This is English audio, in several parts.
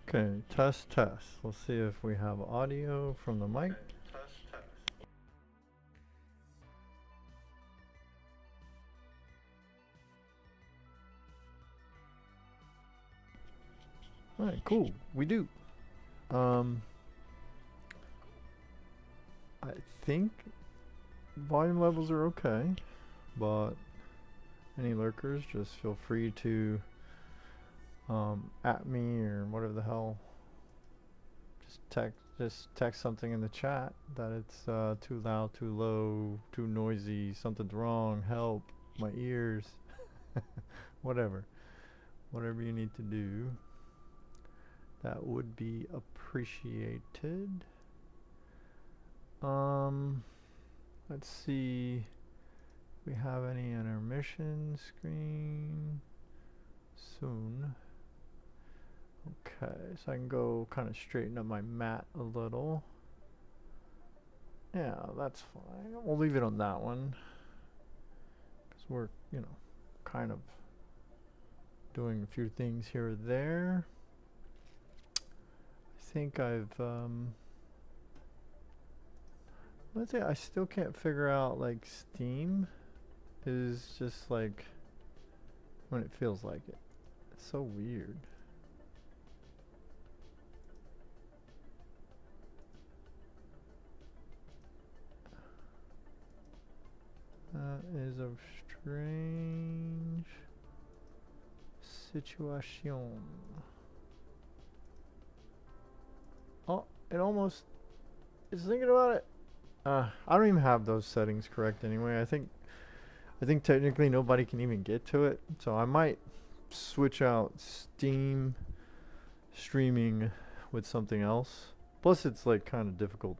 Okay, test, test. Let's see if we have audio from the mic. Alright, cool. We do. I think volume levels are okay, but any lurkers, just feel free to at me or whatever the hell. Just text something in the chat that it's too loud, too low, too noisy, something's wrong, help, my ears, whatever you need to do, that would be appreciated. Let's see if we have any intermission screen soon. Okay, so I can go kind of straighten up my mat a little. Yeah, that's fine. We'll leave it on that one because we're, you know, kind of doing a few things here or there. I think I've, let's say I still can't figure out, like, Steam is just like when it feels like it. It's so weird. That is a strange situation. Oh, it almost is thinking about it. I don't even have those settings correct anyway. I think technically nobody can even get to it, so I might switch out Steam streaming with something else. Plus, it's like kind of difficult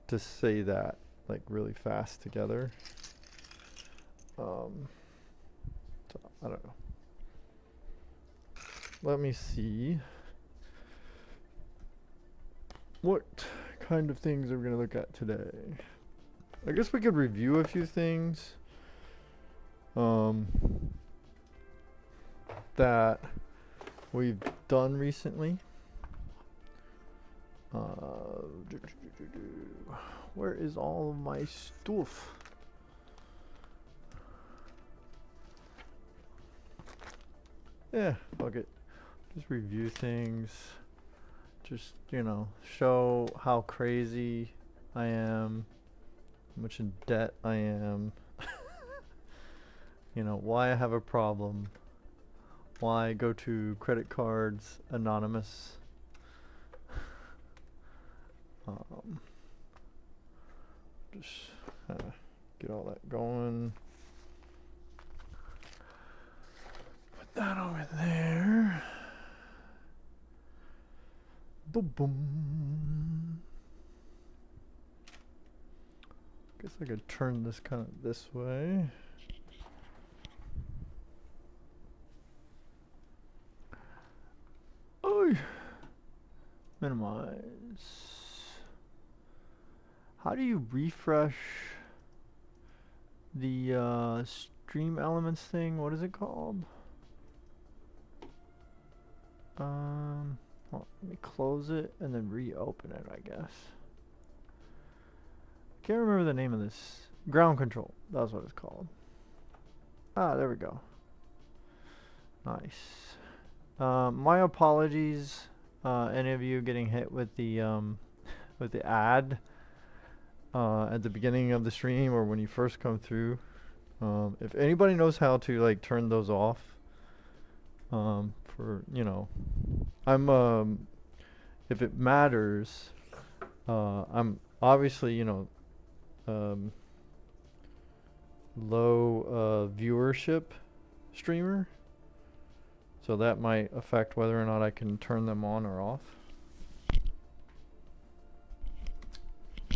to say that like really fast together. So I don't know. Let me see. What kind of things are we going to look at today? I guess we could review a few things that we've done recently. Where is all of my stuff? Yeah, fuck it. Just review things. Just, you know, show how crazy I am, how much in debt I am. You know, why I have a problem. Why I go to credit cards anonymous. Just get all that going. Put that over there. Boom, boom. Guess I could turn this kind of this way. Oh, minimize. How do you refresh the stream elements thing? What is it called? Well, let me close it and then reopen it, I guess. Can't remember the name of this. Ground control. That's what it's called. Ah, there we go. Nice. My apologies, any of you getting hit with the ad at the beginning of the stream or when you first come through. If anybody knows how to like turn those off, for, you know, I'm if it matters, I'm obviously, you know, low viewership streamer, so that might affect whether or not I can turn them on or off.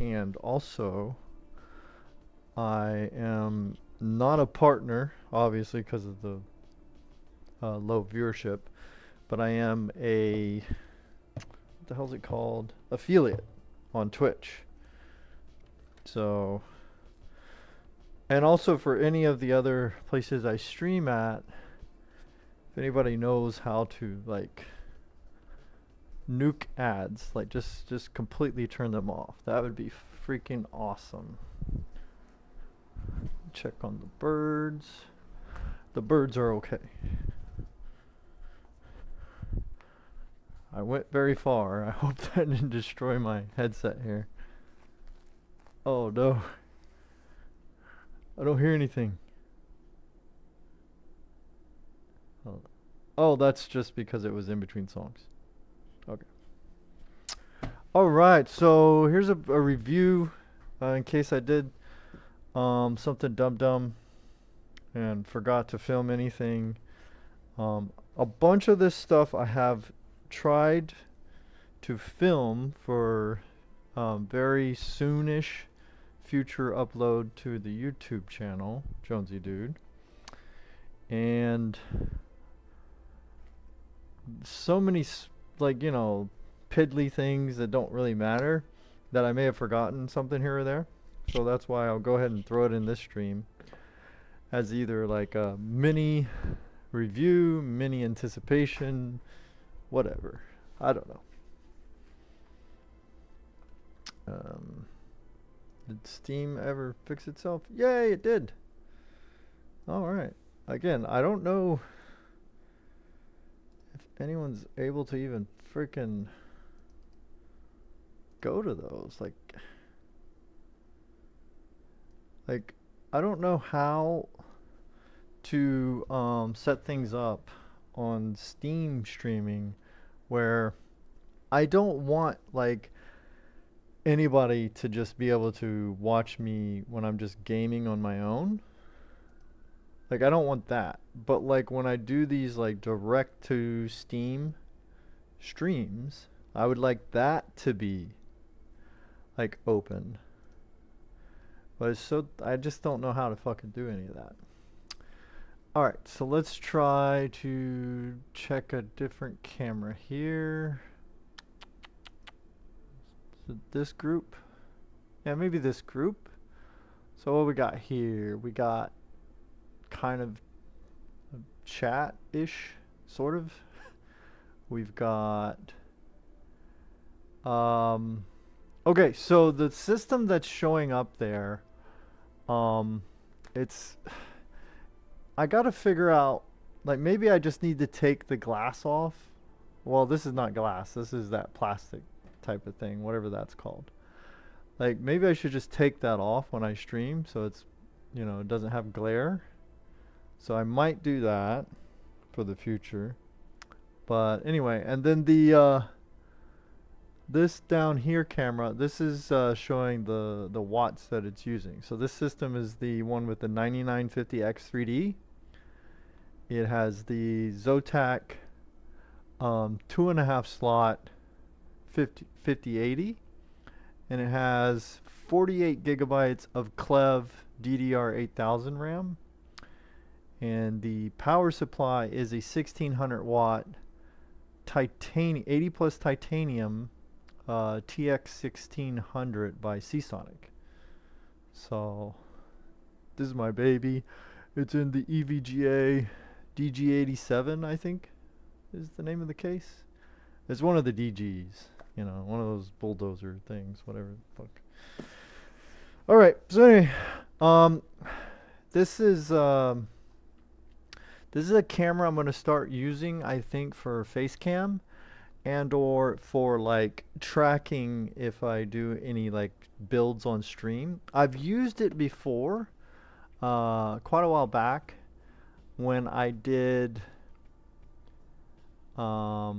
And also, I am not a partner, obviously, because of the low viewership, but I am a, what the hell is it called? Affiliate on Twitch. So, and also for any of the other places I stream at, if anybody knows how to like nuke ads, like just completely turn them off. That would be freaking awesome. Check on the birds. The birds are okay. I went very far. I hope that didn't destroy my headset here. Oh no. I don't hear anything. Oh, that's just because it was in between songs. Okay. Alright, so here's a review in case I did something dumb and forgot to film anything. A bunch of this stuff I have tried to film for very soonish future upload to the YouTube channel, Jonesiedude. And so many, like, you know, piddly things that don't really matter that I may have forgotten something here or there. So that's why I'll go ahead and throw it in this stream as either like a mini review, mini anticipation, whatever. I don't know. Did Steam ever fix itself? Yay, it did. Alright. Again, I don't know if anyone's able to even freaking go to those. Like I don't know how to set things up on Steam streaming where I don't want like anybody to just be able to watch me when I'm just gaming on my own. Like I don't want that. But like when I do these like direct to Steam streams, I would like that to be like open. But it's so I just don't know how to fucking do any of that. Alright, so let's try to check a different camera here. Is it this group? Yeah, maybe this group. So what we got here? We got kind of chat-ish, sort of. We've got okay, so the system that's showing up there, it's I gotta figure out, like maybe I just need to take the glass off. Well, this is not glass, this is that plastic type of thing, whatever that's called. Like maybe I should just take that off when I stream so it's, you know, it doesn't have glare. So I might do that for the future. But anyway, and then the this down here camera, this is showing the watts that it's using. So this system is the one with the 9950X3D. It has the Zotac 2.5 slot 5080, and it has 48 gigabytes of Clev DDR8000 RAM, and the power supply is a 1600 watt titanium 80 plus titanium TX 1600 by Seasonic. So this is my baby. It's in the EVGA DG87, I think is the name of the case. It's one of the DGs, you know, one of those bulldozer things, whatever the fuck. Alright, so anyway, this is a camera I'm gonna start using, I think, for face cam and or for like tracking if I do any like builds on stream. I've used it before, quite a while back when I did I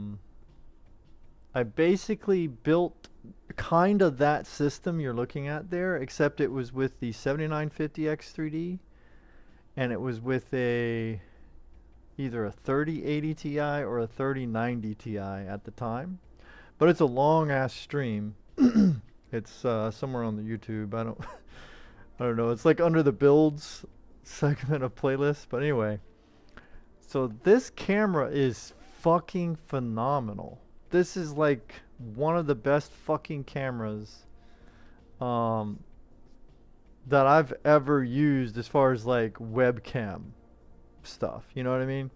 basically built kind of that system you're looking at there, except it was with the 7950X3D and it was with a either a 3080 Ti or a 3090 Ti at the time. But it's a long ass stream. It's somewhere on the YouTube. I don't know. It's like under the builds segment of playlist. But anyway, so this camera is fucking phenomenal. This is like one of the best fucking cameras that I've ever used as far as like webcam stuff. You know what I mean?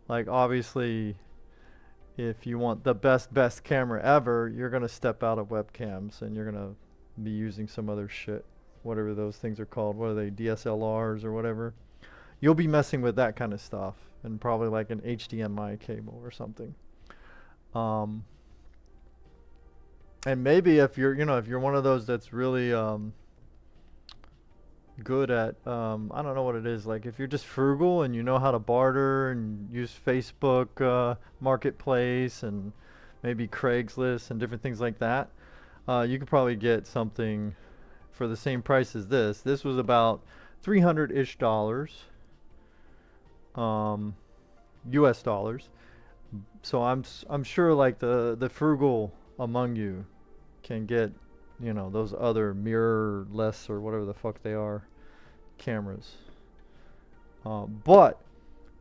Like obviously if you want the best camera ever, you're gonna step out of webcams and you're gonna be using some other shit, whatever those things are called. What are they, DSLRs or whatever? You'll be messing with that kind of stuff and probably like an HDMI cable or something. Um, and maybe if you're, if you're one of those that's really good at, I don't know what it is, like if you're just frugal and you know how to barter and use Facebook Marketplace and maybe Craigslist and different things like that, you could probably get something for the same price as this. This was about $300-ish, US dollars. So I'm sure like the frugal among you can get, those other mirrorless or whatever the fuck they are cameras. But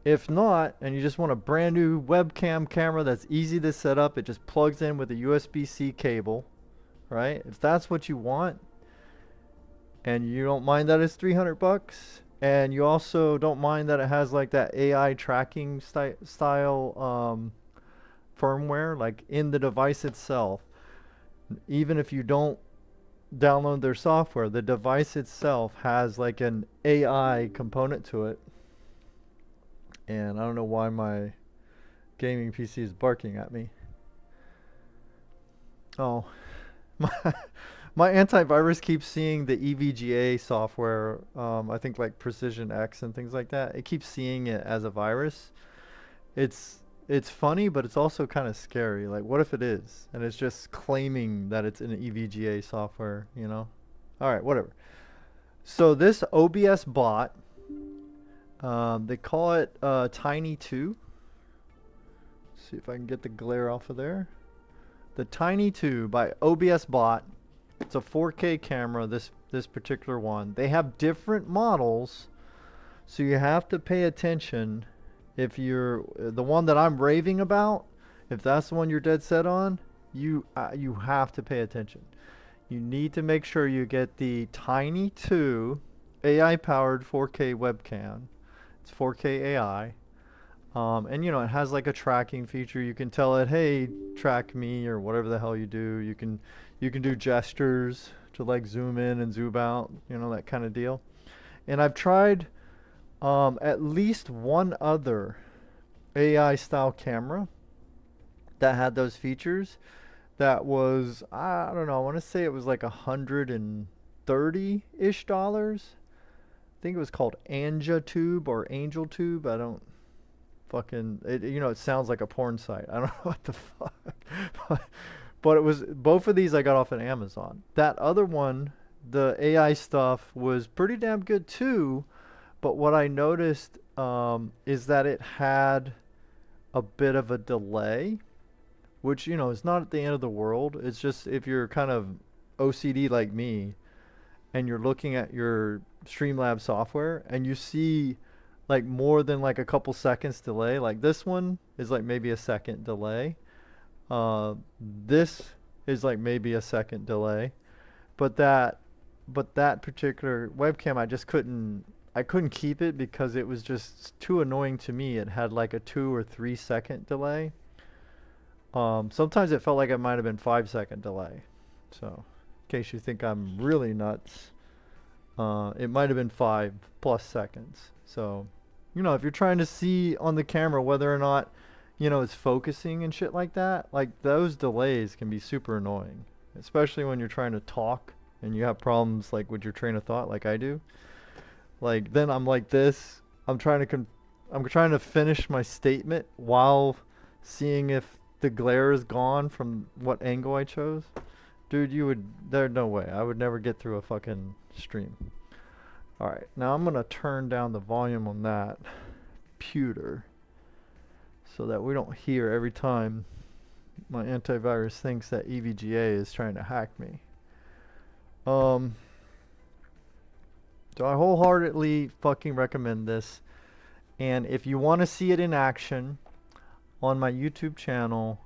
if not, and you just want a brand new webcam camera that's easy to set up, it just plugs in with a USB-C cable, right? If that's what you want, and you don't mind that it's 300 bucks, and you also don't mind that it has like that AI tracking style firmware, like in the device itself. Even if you don't download their software, the device itself has like an AI component to it. And I don't know why my gaming PC is barking at me. Oh, my my antivirus keeps seeing the EVGA software. I think like Precision X and things like that. It keeps seeing it as a virus. It's funny, but it's also kind of scary. Like, what if it is? And it's just claiming that it's an EVGA software, All right, whatever. So this OBS bot, they call it Tiny 2. See if I can get the glare off of there. The Tiny 2 by OBS bot. It's a 4K camera, this particular one. They have different models, so you have to pay attention. If you're the one that I'm raving about, if that's the one you're dead set on, you have to pay attention. You need to make sure you get the Tiny 2 AI powered 4K webcam. It's 4K AI. And it has like a tracking feature. You can tell it, hey, track me, or whatever the hell you do. You can do gestures to like zoom in and zoom out, that kind of deal. And I've tried at least one other AI style camera that had those features. That was, I don't know, I want to say it was like $130-ish. I think it was called AngelTube or AngelTube. I don't fucking, it sounds like a porn site. I don't know what the fuck. But it was, both of these I got off of Amazon. That other one, the AI stuff, was pretty damn good too. But what I noticed is that it had a bit of a delay, which, is not at the end of the world. It's just if you're kind of OCD like me and you're looking at your Streamlabs software and you see like more than like a couple seconds delay, like this one is like maybe a second delay. This is like maybe a second delay. But that particular webcam, I couldn't keep it because it was just too annoying to me. It had like a 2 or 3 second delay. Sometimes it felt like it might have been 5-second delay. So, in case you think I'm really nuts, it might have been 5+ seconds. So, if you're trying to see on the camera whether or not, it's focusing and shit like that, like those delays can be super annoying, especially when you're trying to talk and you have problems like with your train of thought, like I do. Like then I'm like this. I'm trying to finish my statement while seeing if the glare is gone from what angle I chose. Dude, there's no way. I would never get through a fucking stream. Alright, now I'm gonna turn down the volume on that pewter so that we don't hear every time my antivirus thinks that EVGA is trying to hack me. So I wholeheartedly fucking recommend this. And if you want to see it in action on my YouTube channel,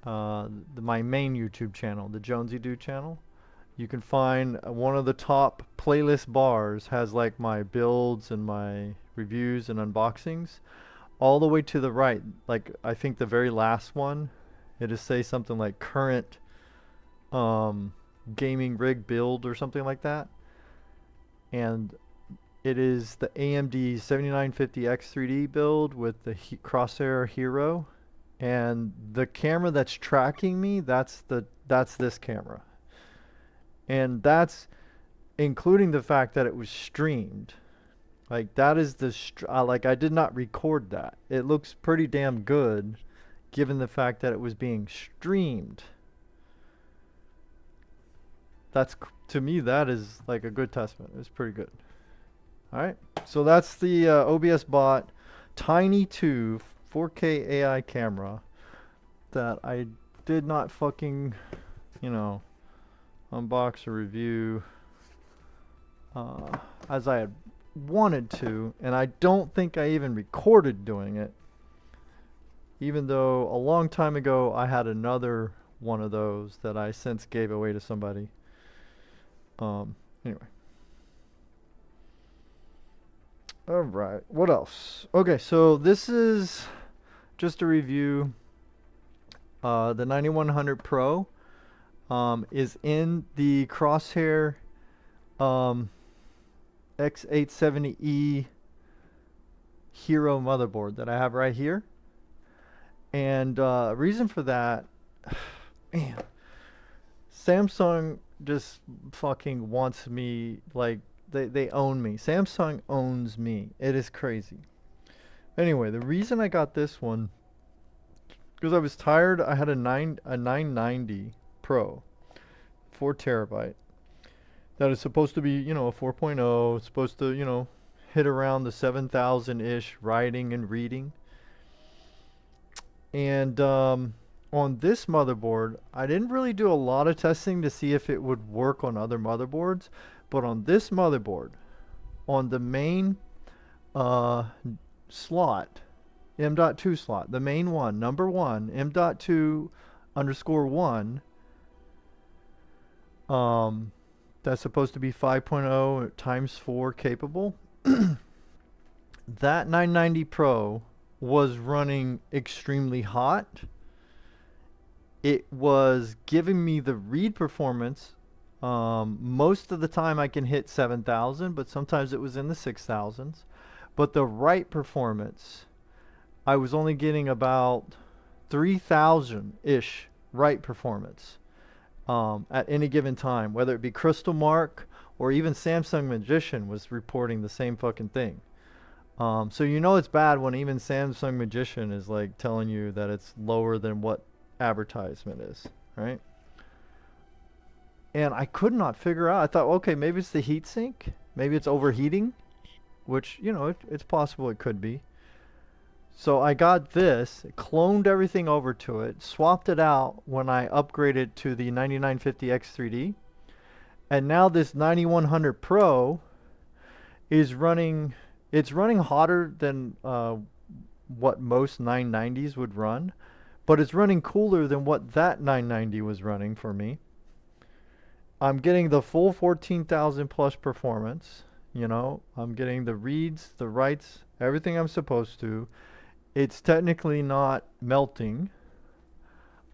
my main YouTube channel, the Jonesiedude channel, you can find one of the top playlist bars has like my builds and my reviews and unboxings. all the way to the right, like I think the very last one, it'll say something like current um, gaming rig build or something like that. And it is the AMD 7950X3D build with the Crosshair Hero. And the camera that's tracking me, that's this camera. And that's including the fact that it was streamed. Like that is the like I did not record that. It looks pretty damn good given the fact that it was being streamed. That's to me that is like a good testament. It's pretty good. All right. So that's the OBS bot Tiny 2 4K AI camera that I did not fucking, you know, unbox or review as I had wanted to, and I don't think I even recorded doing it, even though a long time ago I had another one of those that I since gave away to somebody. Anyway. All right, what else? Okay, so this is just a review. The 9100 Pro is in the Crosshair X870E Hero motherboard that I have right here. And reason for that, man, Samsung just fucking wants me, like, they own me. Samsung owns me. It is crazy. Anyway, the reason I got this one, because I was tired. I had a 990 Pro, 4 terabyte. That is supposed to be, you know, a 4.0. It's supposed to, you know, hit around the 7,000-ish writing and reading. And on this motherboard, I didn't really do a lot of testing to see if it would work on other motherboards. But on this motherboard, on the main slot, M.2 slot, the main one, number one, M.2_1, that's supposed to be 5.0 times 4 capable. That 990 Pro was running extremely hot. It was giving me the read performance. Most of the time I can hit 7,000, but sometimes it was in the 6,000s. But the write performance, I was only getting about 3,000-ish write performance at any given time, whether it be Crystal Mark or even Samsung Magician was reporting the same fucking thing. So you know it's bad when even Samsung Magician is like telling you that it's lower than what advertisement is, right? And I could not figure out. I thought, okay, maybe it's the heatsink, maybe it's overheating, which, you know, it's possible it could be. So I got this, cloned everything over to it, swapped it out when I upgraded to the 9950X3D, and now this 9100 Pro is running. It's running hotter than what most 990s would run, but it's running cooler than what that 990 was running for me. I'm getting the full 14,000 plus performance. You know, I'm getting the reads, the writes, everything I'm supposed to. It's technically not melting.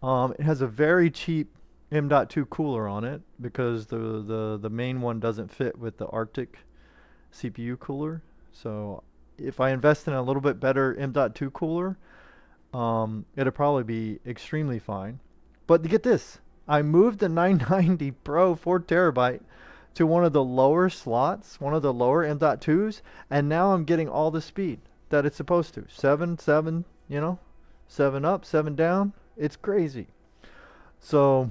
It has a very cheap M.2 cooler on it because the main one doesn't fit with the Arctic CPU cooler. So if I invest in a little bit better M.2 cooler, it'll probably be extremely fine. But to get this, I moved the 990 Pro 4 terabyte to one of the lower slots, one of the lower M.2s, and now I'm getting all the speed that it's supposed to. 7, you know, 7 up, 7 down. It's crazy. So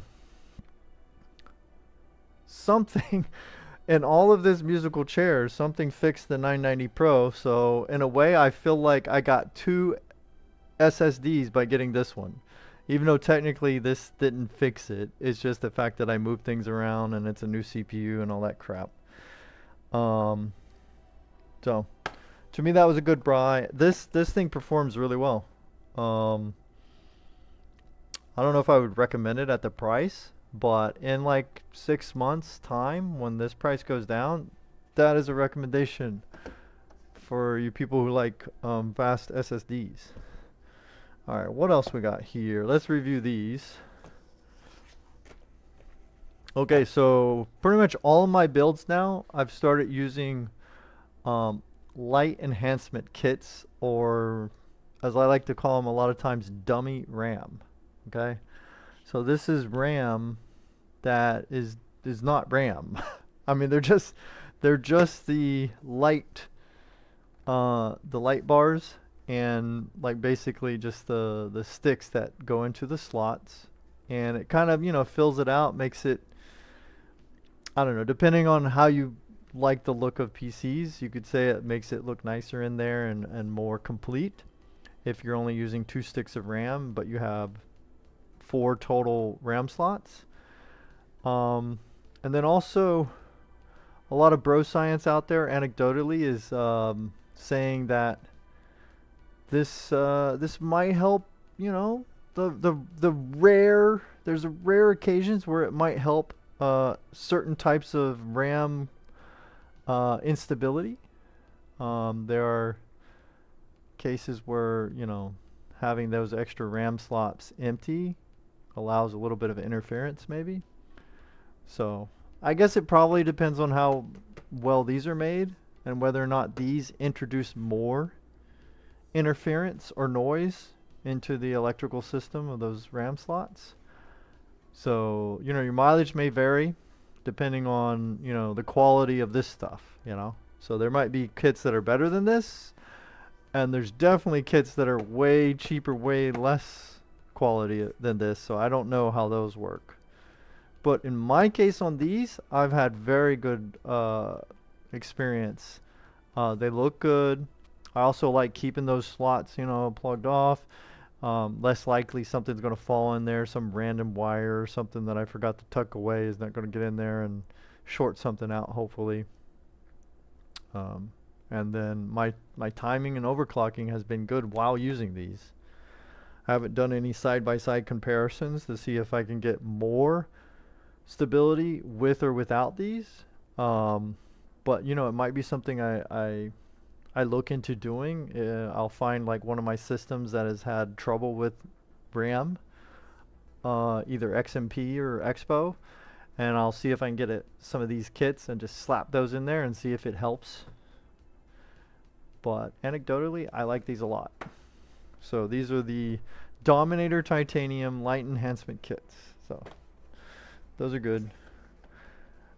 something in all of this musical chairs, something fixed the 990 Pro. So in a way, I feel like I got 2 SSDs by getting this one. Even though technically this didn't fix it. It's just the fact that I moved things around and it's a new CPU and all that crap. So to me that was a good buy. This thing performs really well. I don't know if I would recommend it at the price, but in like 6 months time when this price goes down, that is a recommendation for you people who like fast SSDs. Alright, what else we got here? Let's review these. Okay, so pretty much all of my builds now, I've started using light enhancement kits, or as I like to call them a lot of times, dummy RAM. Okay, so this is RAM that is not RAM. I mean, they're just the light bars, and like basically just the sticks that go into the slots, and it kind of, you know, fills it out, makes it, I don't know, depending on how you like the look of PCs, you could say it makes it look nicer in there and more complete if you're only using 2 sticks of RAM, but you have 4 total RAM slots. And then also, a lot of bro science out there, anecdotally, is saying that this might help, you know, there's rare occasions where it might help certain types of RAM instability. There are cases where, you know, having those extra RAM slots empty allows a little bit of interference maybe. So I guess it probably depends on how well these are made and whether or not these introduce more interference or noise into the electrical system of those RAM slots. So, you know, your mileage may vary depending on, you know, the quality of this stuff, you know. So there might be kits that are better than this, and there's definitely kits that are way cheaper, way less quality than this, so I don't know how those work. But in my case on these, I've had very good experience. They look good. I also like keeping those slots, you know, plugged off. Less likely something's going to fall in there, some random wire or something that I forgot to tuck away is not going to get in there and short something out, hopefully. And then my timing and overclocking has been good while using these. I haven't done any side-by-side comparisons to see if I can get more stability with or without these. But, you know, it might be something I look into doing. I'll find like one of my systems that has had trouble with RAM, either XMP or Expo, and I'll see if I can get some of these kits and just slap those in there and see if it helps. But anecdotally, I like these a lot. So these are the Dominator Titanium Light Enhancement Kits. So those are good.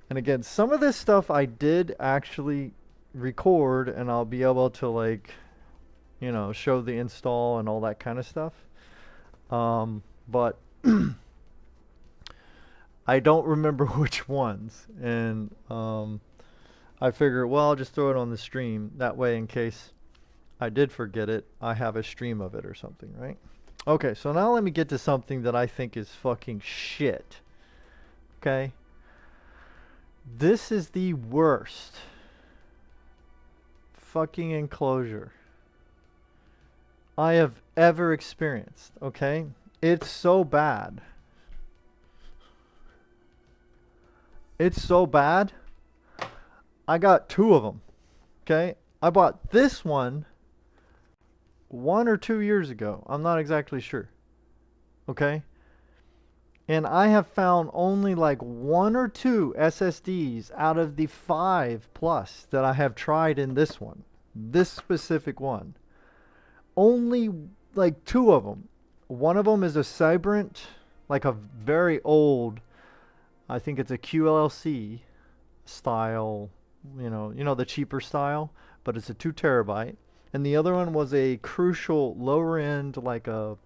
And again, some of this stuff I did actually record, and I'll be able to, like, you know, show the install and all that kind of stuff. But I don't remember which ones, and I figure, well, I'll just throw it on the stream. That way, in case I did forget it, I have a stream of it or something, right? Okay, so now let me get to something that I think is fucking shit. Okay? This is the worst fucking enclosure I have ever experienced, okay? It's so bad. It's so bad. I got 2 of them, okay? I bought this one 1 or 2 years ago. I'm not exactly sure, okay? And I have found only like 1 or 2 SSDs out of the 5 plus that I have tried in this one. This specific one. Only like 2 of them. One of them is a Cybrant, like a very old, I think it's a QLC style, you know the cheaper style, but it's a 2 terabyte. And the other one was a Crucial lower end, like a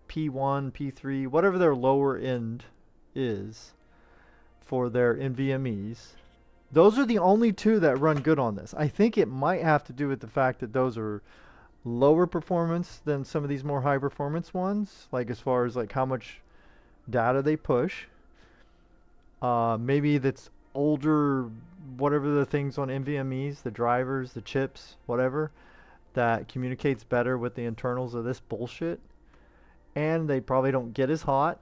P1, P3, whatever their lower end is for their NVMEs. Those are the only 2 that run good on this. I think it might have to do with the fact that those are lower performance than some of these more high performance ones, like as far as like how much data they push. Maybe that's older, whatever the things on NVMEs, the drivers, the chips, whatever, that communicates better with the internals of this bullshit. And they probably don't get as hot,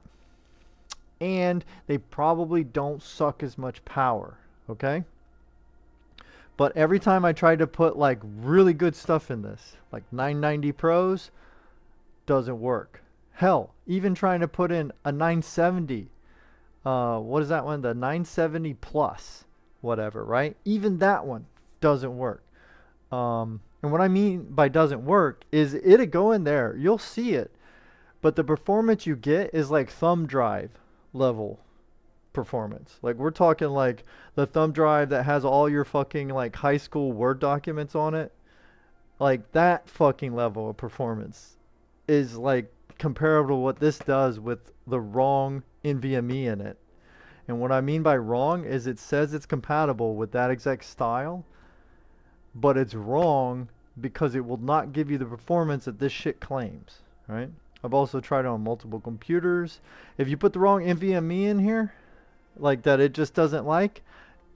and they probably don't suck as much power, okay? But every time I tried to put like really good stuff in this, like 990 Pros, doesn't work. Hell, even trying to put in a 970, what is that one? The 970 plus, whatever, right? Even that one doesn't work. And what I mean by doesn't work is it'll go in there, you'll see it, but the performance you get is like thumb drive level performance. Like we're talking like the thumb drive that has all your fucking like high school Word documents on it. Like that fucking level of performance is like comparable to what this does with the wrong NVMe in it. And what I mean by wrong is it says it's compatible with that exact style, but it's wrong because it will not give you the performance that this shit claims, right? I've also tried it on multiple computers. If you put the wrong NVMe in here, like that it just doesn't like,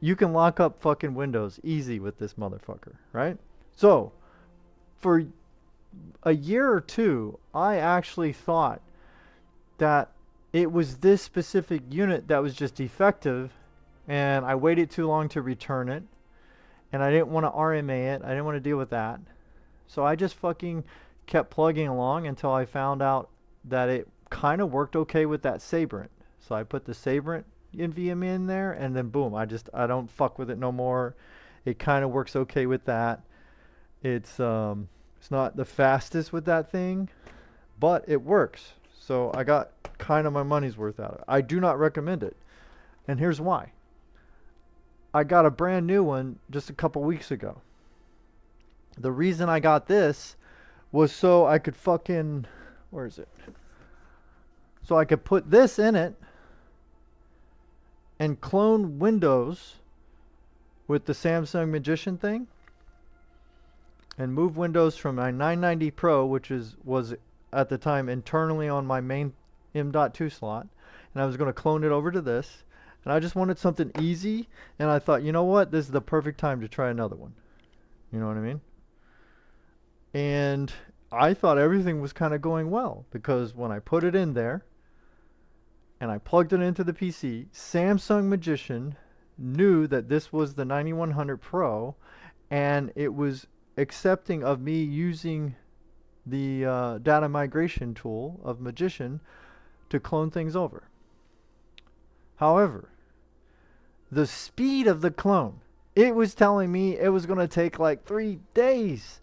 you can lock up fucking Windows easy with this motherfucker, right? So, for a year or two, I actually thought that it was this specific unit that was just defective, and I waited too long to return it, and I didn't want to RMA it. I didn't want to deal with that. So I just fucking kept plugging along until I found out that it kind of worked okay with that Sabrent. So I put the Sabrent NVMe in there, and then boom, I don't fuck with it no more. It kind of works okay with that. It's not the fastest with that thing, but it works. So I got kind of my money's worth out of it. I do not recommend it. And here's why. I got a brand new one just a couple weeks ago. The reason I got this was so I could fucking, where is it? So I could put this in it and clone Windows with the Samsung Magician thing and move Windows from my 990 Pro, which was at the time internally on my main M.2 slot, and I was going to clone it over to this, and I just wanted something easy, and I thought, you know what, this is the perfect time to try another one. You know what I mean? And I thought everything was kind of going well, because when I put it in there and I plugged it into the PC, Samsung Magician knew that this was the 9100 Pro, and it was accepting of me using the data migration tool of Magician to clone things over. However, the speed of the clone, it was telling me it was going to take like 3 days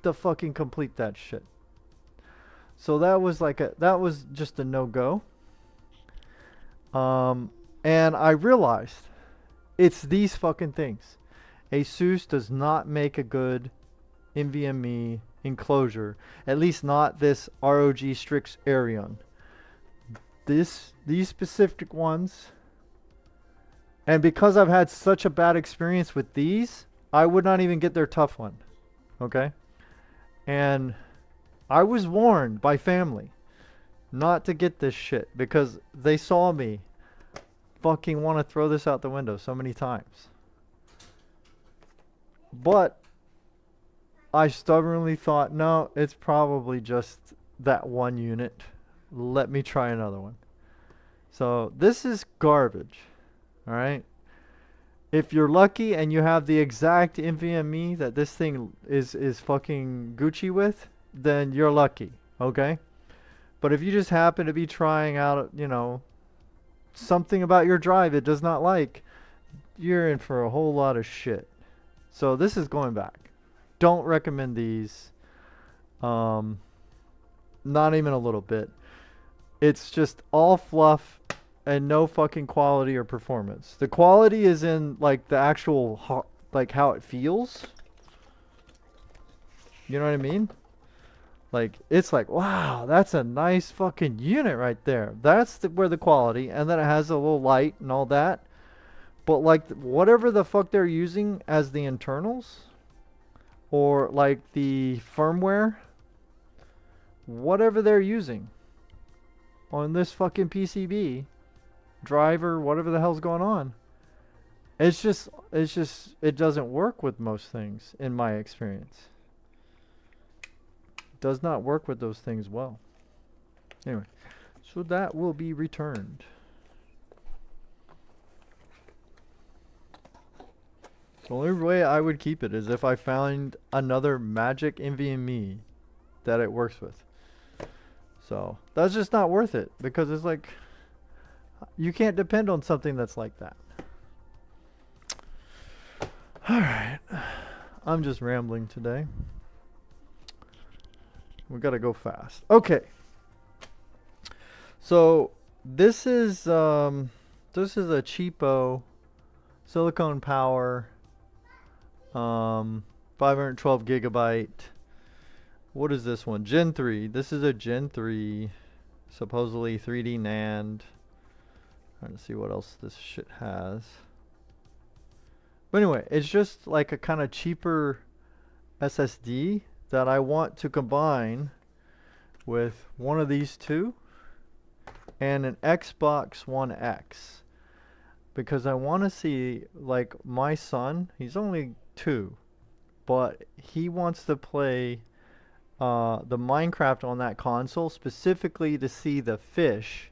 to fucking complete that shit. So that was just a no-go. And I realized it's these fucking things. ASUS does not make a good NVMe enclosure, at least not this ROG Strix Aerion. These specific ones, and because I've had such a bad experience with these, I would not even get their tough one. Okay? And I was warned by family not to get this shit because they saw me fucking want to throw this out the window so many times. But I stubbornly thought, no, it's probably just that one unit. Let me try another one. So this is garbage. Alright? If you're lucky and you have the exact NVMe that this thing is fucking Gucci with, then you're lucky. Okay? But if you just happen to be trying out, you know, something about your drive it does not like, you're in for a whole lot of shit. So this is going back. Don't recommend these. Not even a little bit. It's just all fluff and no fucking quality or performance. The quality is in like the actual like how it feels. You know what I mean? Like it's like, wow, that's a nice fucking unit right there. That's where the quality, and then it has a little light and all that. But like whatever the fuck they're using as the internals, or like the firmware, whatever they're using on this fucking PCB driver, whatever the hell's going on, it doesn't work with most things in my experience. It does not work with those things well. Anyway, so that will be returned. The only way I would keep it is if I found another magic nvme that it works with. So that's just not worth it because it's like you can't depend on something that's like that. All right, I'm just rambling today. We gotta go fast. Okay. So this is a cheapo silicone power 512 gigabyte. What is this one? Gen 3. This is a Gen 3 supposedly 3D NAND. Trying to see what else this shit has. But anyway, it's just like a kind of cheaper SSD that I want to combine with one of these two and an Xbox One X, because I want to see, like, my son, he's only 2, but he wants to play the Minecraft on that console specifically to see the fish.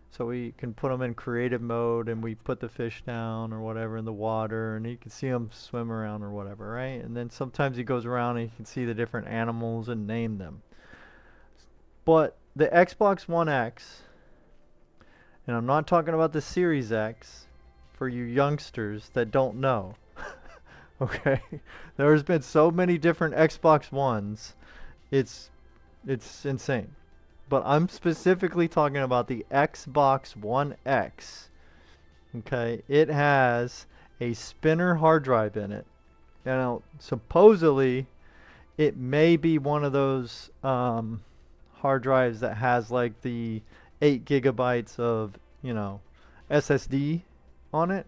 So we can put them in creative mode and we put the fish down or whatever in the water and he can see them swim around or whatever, right? And then sometimes he goes around and he can see the different animals and name them. But the Xbox One X, and I'm not talking about the Series X for you youngsters that don't know, okay? There's been so many different Xbox Ones, it's insane. But I'm specifically talking about the Xbox One X. Okay, it has a spinner hard drive in it. Now, supposedly, it may be one of those hard drives that has like the 8 gigabytes of, you know, SSD on it.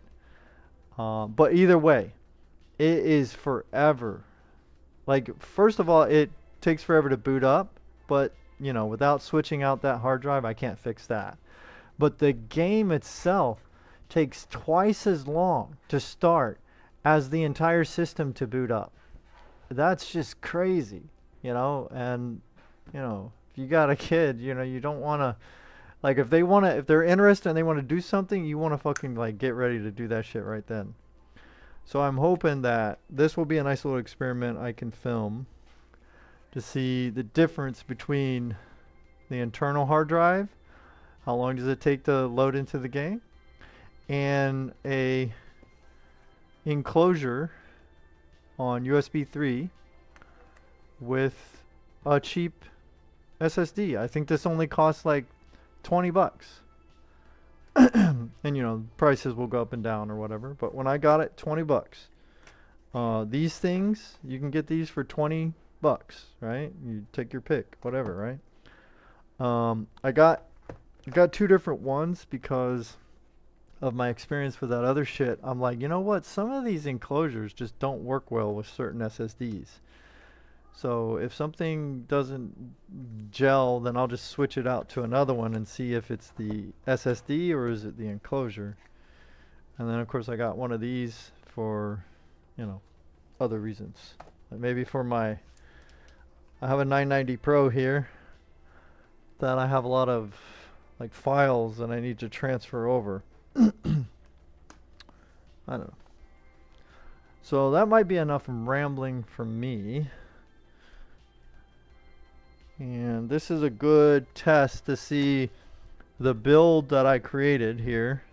But either way, it is forever. Like, first of all, it takes forever to boot up, but you know, without switching out that hard drive, I can't fix that. But the game itself takes twice as long to start as the entire system to boot up. That's just crazy, you know, and, you know, if you got a kid, you know, you don't want to, like, if they're interested and they want to do something, you want to fucking, like, get ready to do that shit right then. So I'm hoping that this will be a nice little experiment I can film to see the difference between the internal hard drive, how long does it take to load into the game, and a enclosure on USB 3 with a cheap SSD. I think this only costs like 20 bucks. And you know, prices will go up and down or whatever, but when I got it, 20 bucks. These things, you can get these for 20 bucks, right? You take your pick, whatever, right? I got 2 different ones because of my experience with that other shit. I'm like, you know what? Some of these enclosures just don't work well with certain SSDs. So if something doesn't gel, then I'll just switch it out to another one and see if it's the SSD or is it the enclosure. And then of course I got one of these for, you know, other reasons. Like maybe for my, I have a 990 Pro here that I have a lot of like files and I need to transfer over. I don't know. So that might be enough rambling from me. And this is a good test to see the build that I created here.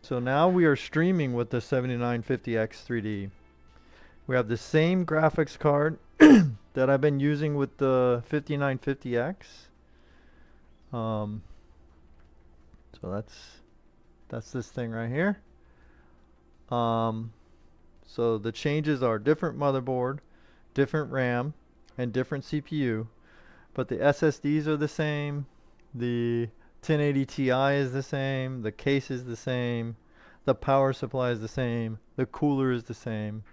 So now we are streaming with the 7950X 3D. We have the same graphics card that I've been using with the 5950X. So that's this thing right here. So the changes are different motherboard, different RAM, and different CPU, but the SSDs are the same, the 1080 Ti is the same, the case is the same, the power supply is the same, the cooler is the same,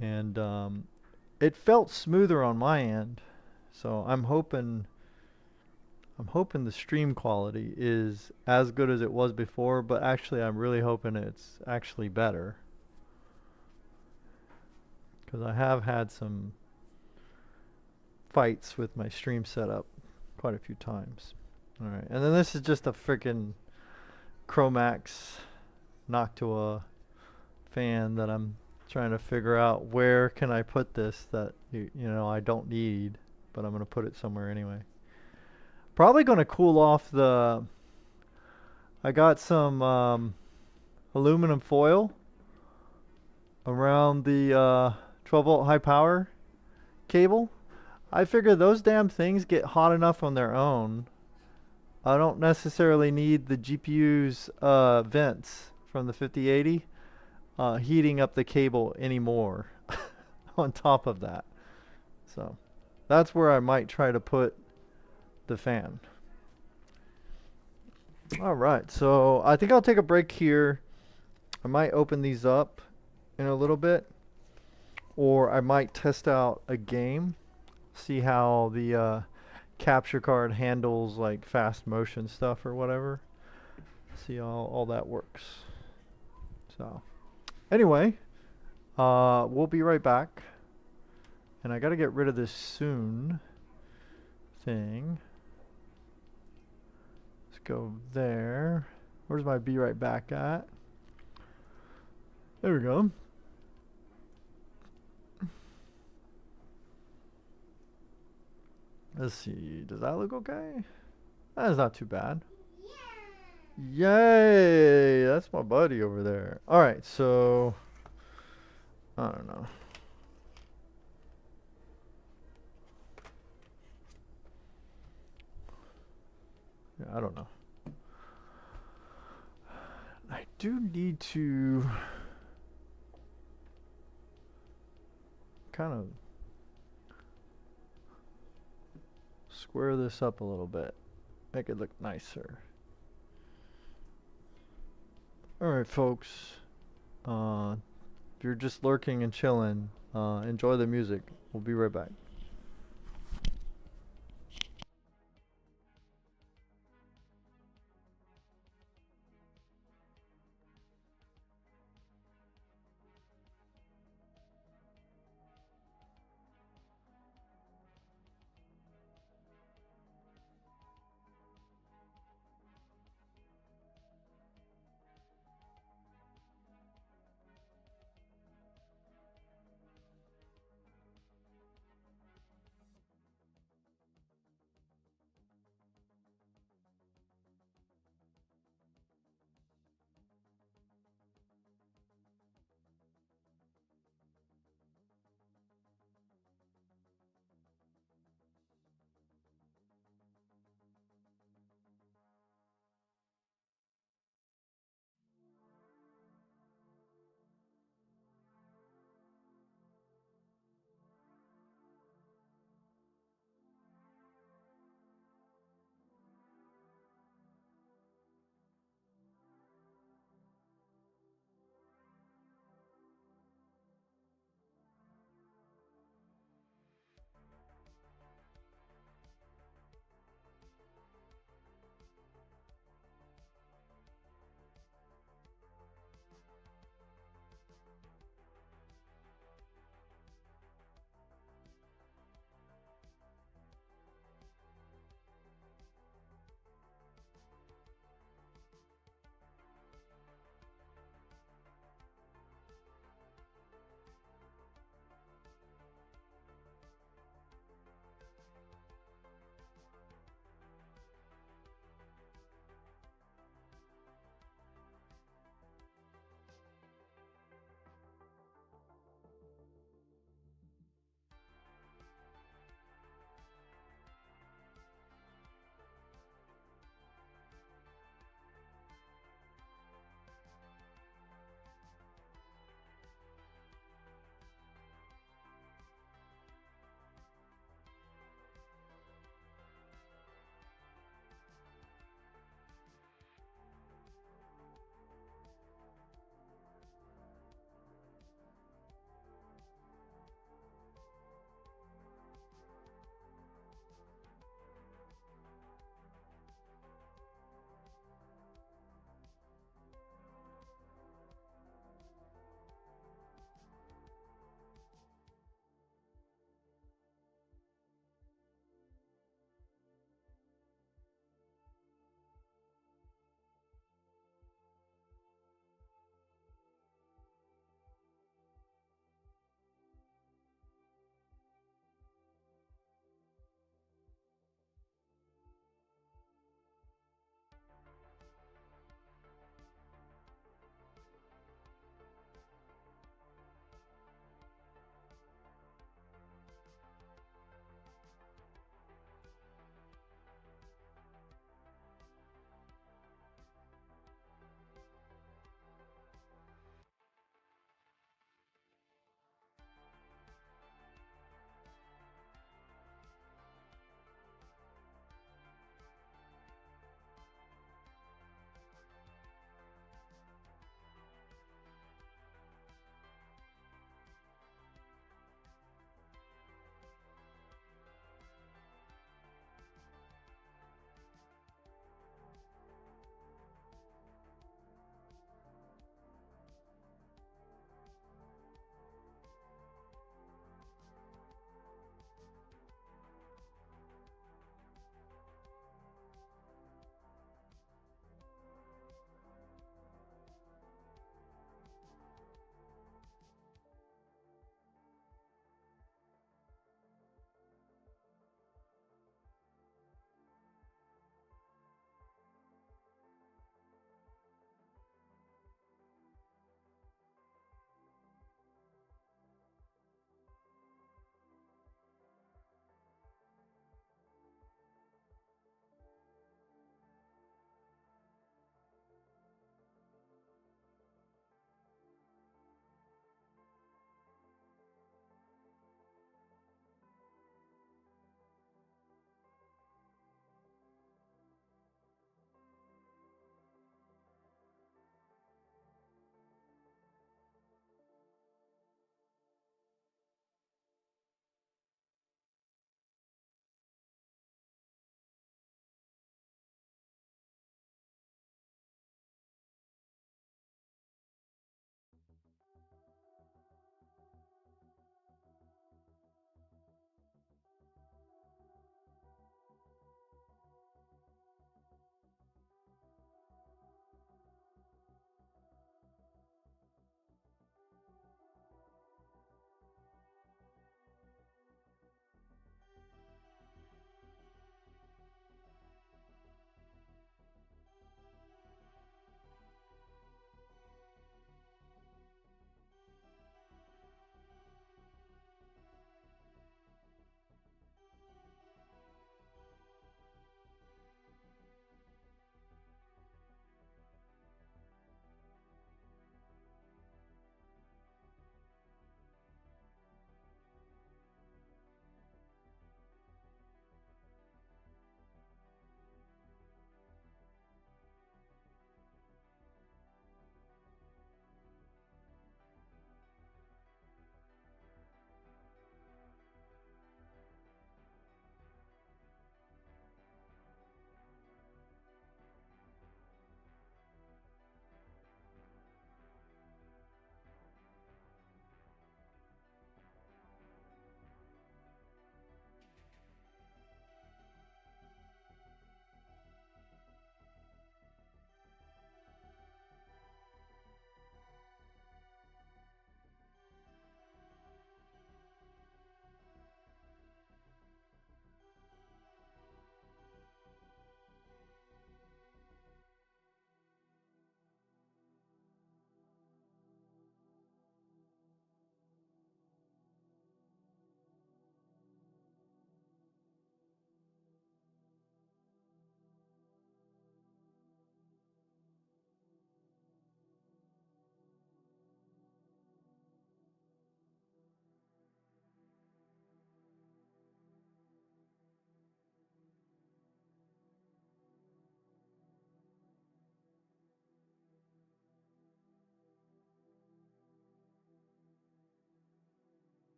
and it felt smoother on my end. So I'm hoping the stream quality is as good as it was before, but actually I'm really hoping it's actually better, because I have had some fights with my stream setup quite a few times. Alright, and then this is just a freaking Chromax Noctua fan that I'm trying to figure out where can I put this that you know I don't need, but I'm gonna put it somewhere anyway. Probably gonna cool off the. I got some aluminum foil around the 12 volt high power cable. I figure those damn things get hot enough on their own. I don't necessarily need the GPU's vents from the 5080 heating up the cable anymore on top of that. So that's where I might try to put the fan. All right, so I think I'll take a break here. I might open these up in a little bit, or I might test out a game, see how the capture card handles like fast motion stuff or whatever. See how all that works. So anyway, we'll be right back. And I gotta get rid of this soon thing. Let's go there. Where's my be right back at? There we go. Let's see. Does that look okay? That is not too bad. Yay! That's my buddy over there. Alright, so I don't know. Yeah, I don't know. I do need to kind of square this up a little bit. Make it look nicer. Alright, folks. If you're just lurking and chilling, enjoy the music. We'll be right back.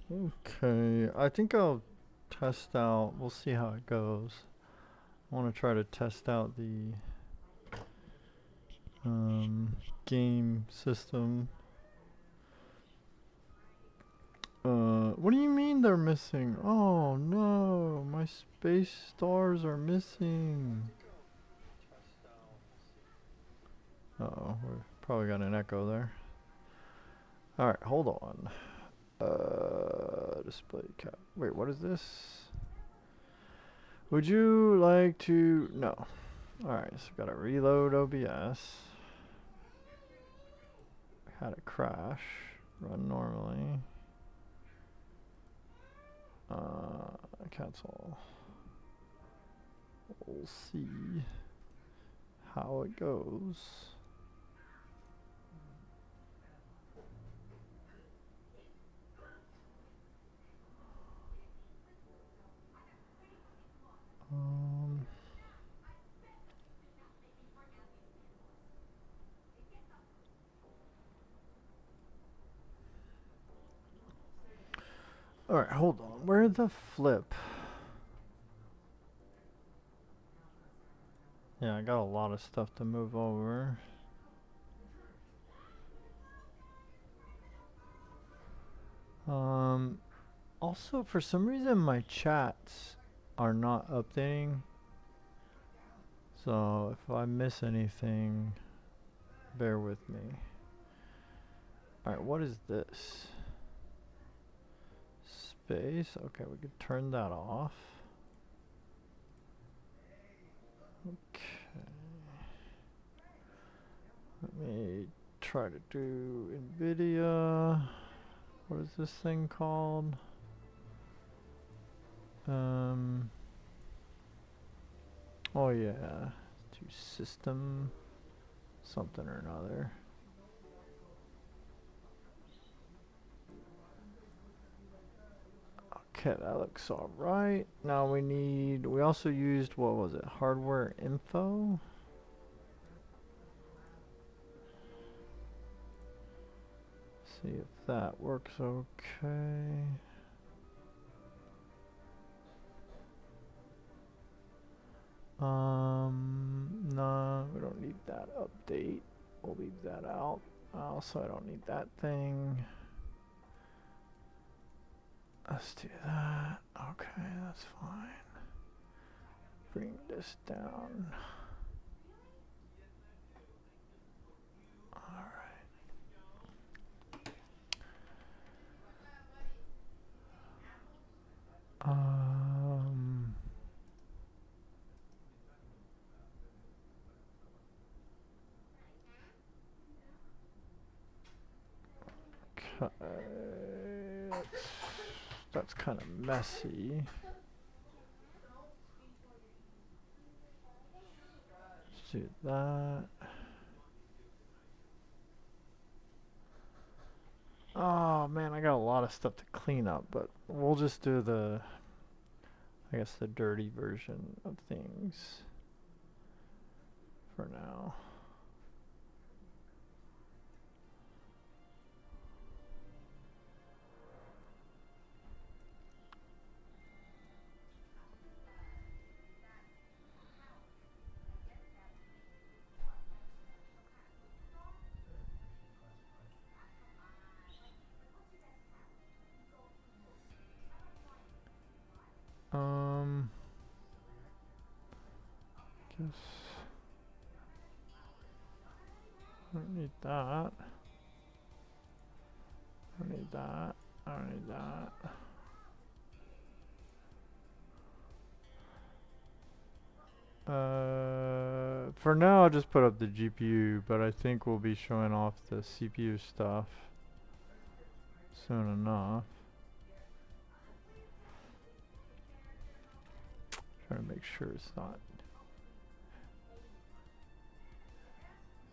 Okay, I think I'll test out. We'll see how it goes. I want to try to test out the game system. What do you mean they're missing? Oh no, my space stars are missing. Uh-oh, we probably got an echo there. Alright, hold on. Display cap. Wait, what is this? Would you like to... No. Alright, so gotta reload OBS. Had a crash. Run normally. Cancel. We'll see how it goes. Alright, hold on. Where's the flip? Yeah, I got a lot of stuff to move over. Also, for some reason, my chats are not updating. So, if I miss anything, bear with me. Alright, what is this? Space. Okay, we could turn that off. Okay. Let me try to do NVIDIA. What is this thing called? Oh yeah, to system something or another. Okay, that looks alright. Now we also used, what was it, hardware info? See if that works okay. No, we don't need that update. We'll leave that out. Also, I don't need that thing. Let's do that. Okay, that's fine. Bring this down. Alright. Okay. That's kind of messy. Let's do that. Oh man, I got a lot of stuff to clean up, but we'll just do the, I guess, the dirty version of things for now. Guess I don't need that. I don't need that. I don't need that. For now I'll just put up the GPU, but I think we'll be showing off the CPU stuff soon enough. Trying to make sure it's not.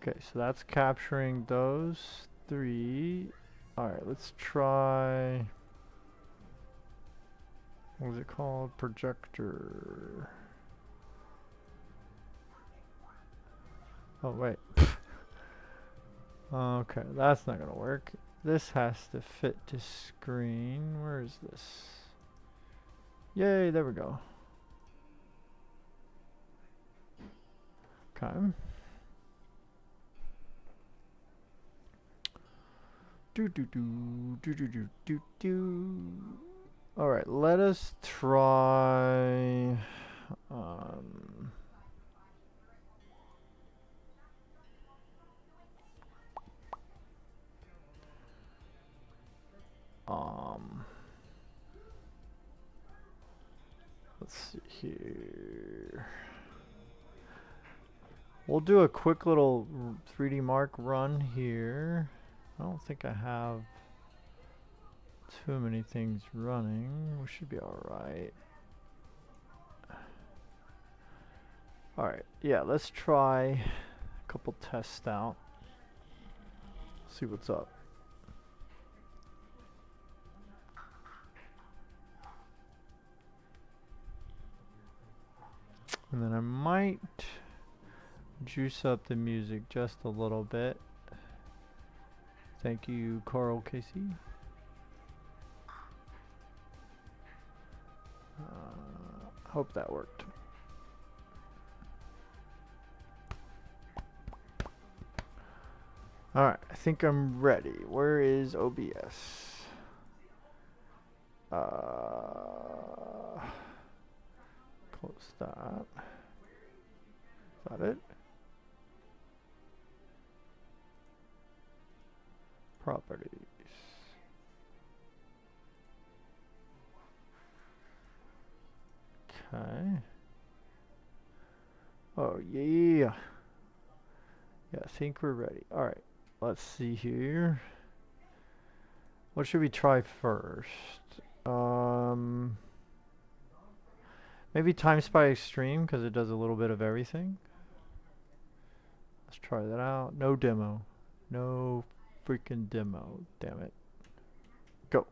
Okay, so that's capturing those three. Alright, let's try. What was it called? Projector. Oh, wait. Okay, that's not gonna work. This has to fit to screen. Where is this? Yay, there we go. Okay. Do do do do do do do do. All right, let us try. Um, um, let's see here. We'll do a quick little 3D Mark run here. I don't think I have too many things running. We should be alright. Alright, yeah, let's try a couple tests out. See what's up. And then I might juice up the music just a little bit. Thank you, Karl Casey. Hope that worked. Alright, I think I'm ready. Where is OBS? Close that. Is that it? Properties. Okay. Oh yeah. Yeah, I think we're ready. Alright, let's see here. What should we try first? Maybe Time Spy Extreme, because it does a little bit of everything. Let's try that out. No demo. No freaking demo. Damn it. Go.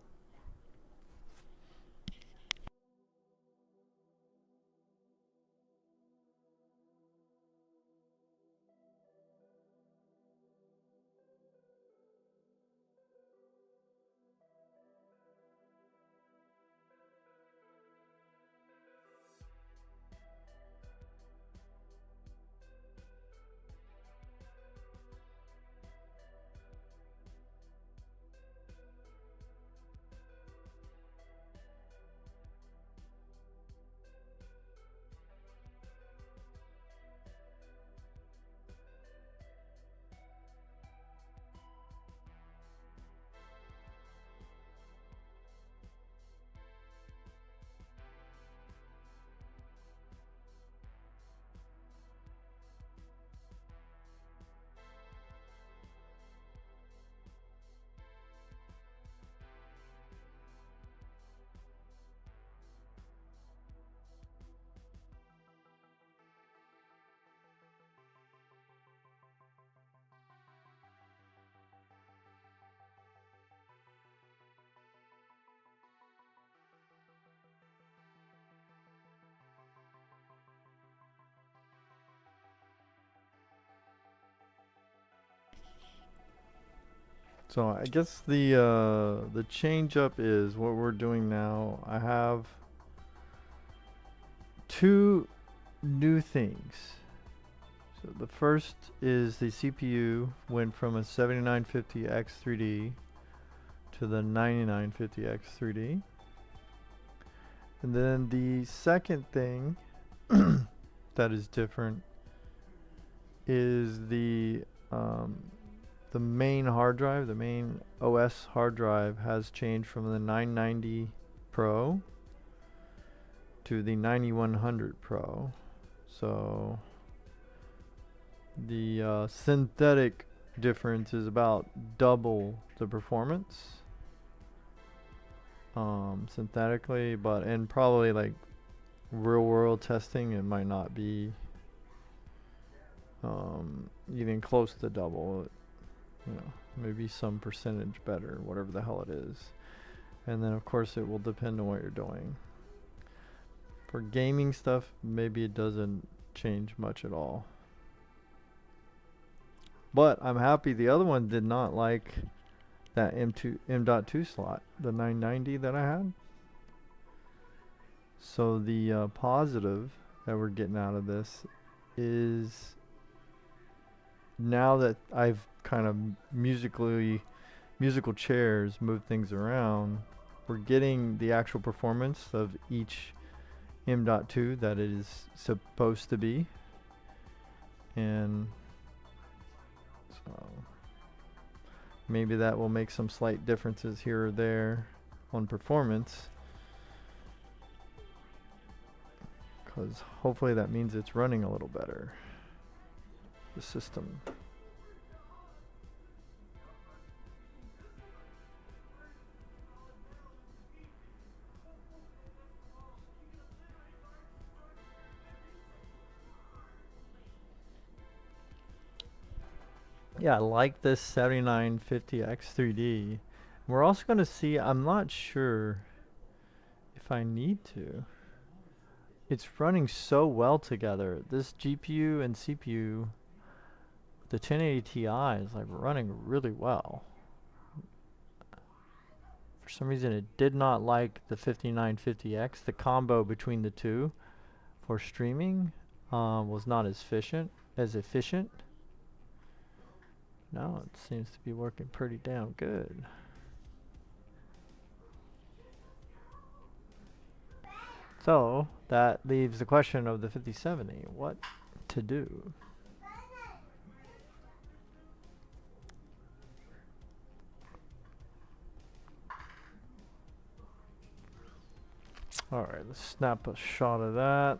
So I guess the change up is what we're doing now. I have two new things. So the first is the CPU went from a 7950X3D to the 9950X3D. And then the second thing that is different is the main hard drive, the main OS hard drive has changed from the 990 Pro to the 9100 Pro. So the synthetic difference is about double the performance synthetically, but in probably like real world testing it might not be even close to double. You know, maybe some percentage better, whatever the hell it is. And then of course it will depend on what you're doing. For gaming stuff, maybe it doesn't change much at all. But I'm happy the other one did not like that M.2 slot, the 990 that I had. So the positive that we're getting out of this is now that I've kind of musical chairs moved things around, we're getting the actual performance of each M.2 that it is supposed to be. And so maybe that will make some slight differences here or there on performance, because hopefully that means it's running a little better, the system. Yeah, I like this 7950X3D. We're also going to see, I'm not sure if I need to. It's running so well together. This GPU and CPU, the 1080 Ti is like running really well. For some reason it did not like the 5950X. The combo between the two for streaming was not as efficient. Now it seems to be working pretty damn good. So that leaves the question of the 5070. What to do? Alright, let's snap a shot of that.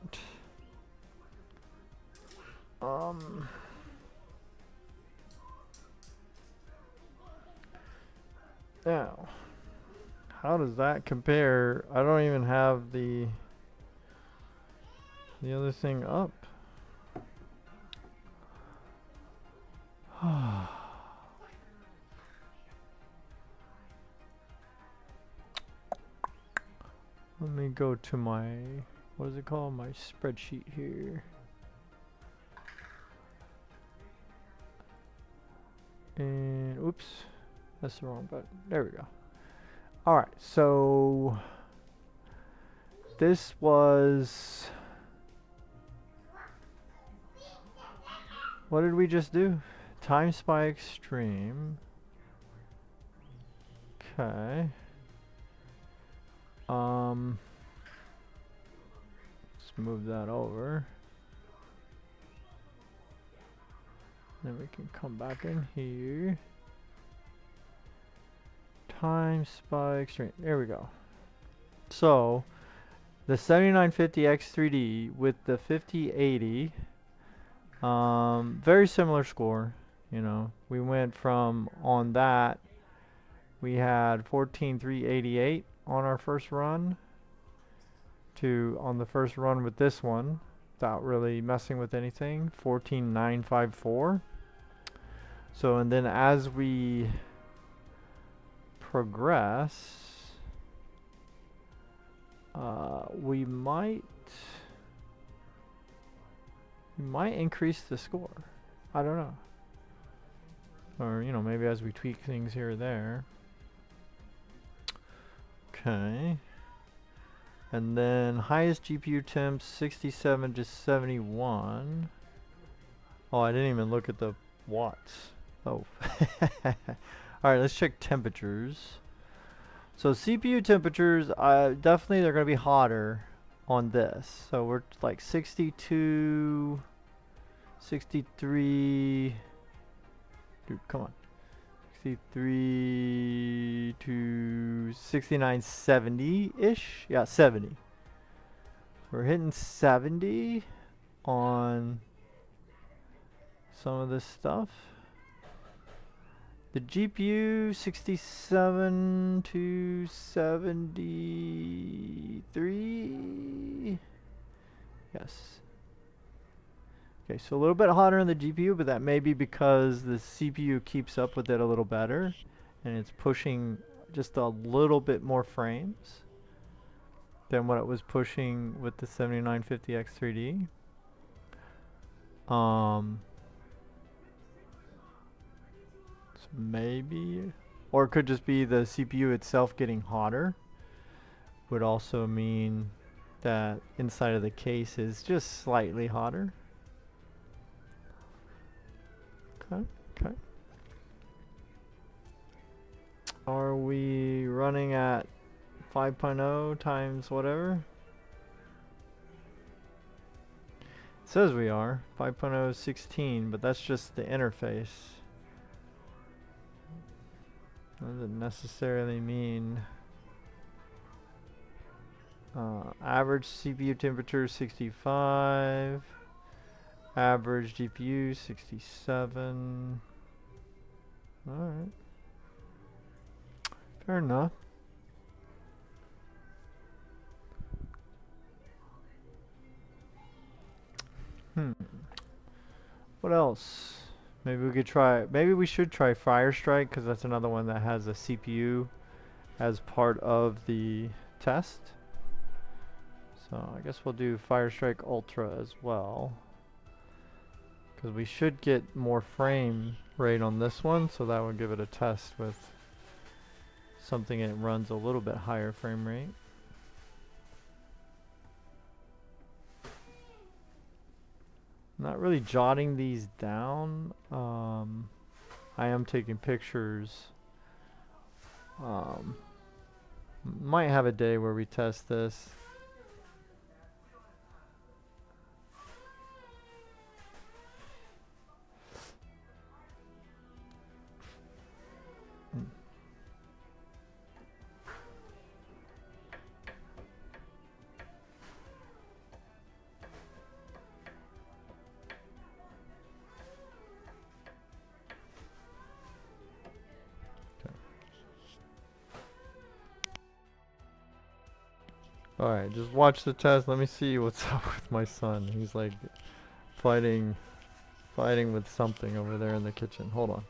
Now, how does that compare? I don't even have the other thing up. Let me go to my, what is it called? My spreadsheet here. And oops, that's the wrong button. There we go. Alright, so this was, what did we just do? Time spike stream. Okay. Let's move that over. Then we can come back in here. Time spike stream. There we go. So the 7950X3D with the 5080, very similar score. You know, we went from, on that we had 14,388 on our first run to, on the first run with this one, without really messing with anything, 14,954. So, and then as we progress, we might increase the score. I don't know. Or, you know, maybe as we tweak things here or there. Okay. And then highest GPU temps 67 to 71. Oh, I didn't even look at the watts. Oh. Alright, let's check temperatures. So CPU temperatures, definitely they're going to be hotter on this. So we're like 62, 63. Dude, come on. 63 to 69, 70-ish. Yeah, 70. We're hitting 70 on some of this stuff. The GPU 67 to 73. Yes. Okay, so a little bit hotter on the GPU, but that may be because the CPU keeps up with it a little better and it's pushing just a little bit more frames than what it was pushing with the 7950X3D. maybe. Or it could just be the CPU itself getting hotter. Would also mean that inside of the case is just slightly hotter. Okay, okay. Are we running at 5.0 times whatever? It says we are. 5.0 is 16, but that's just the interface. Doesn't necessarily mean average CPU temperature 65, average GPU 67. Alright. Fair enough. What else? Maybe we could try, maybe we should try Firestrike because that's another one that has a CPU as part of the test. So I guess we'll do Firestrike Ultra as well. Because we should get more frame rate on this one, so that would give it a test with something that runs a little bit higher frame rate. Not really jotting these down. I am taking pictures. Might have a day where we test this. Alright, just watch the test. Let me see what's up with my son. He's like fighting with something over there in the kitchen. Hold on.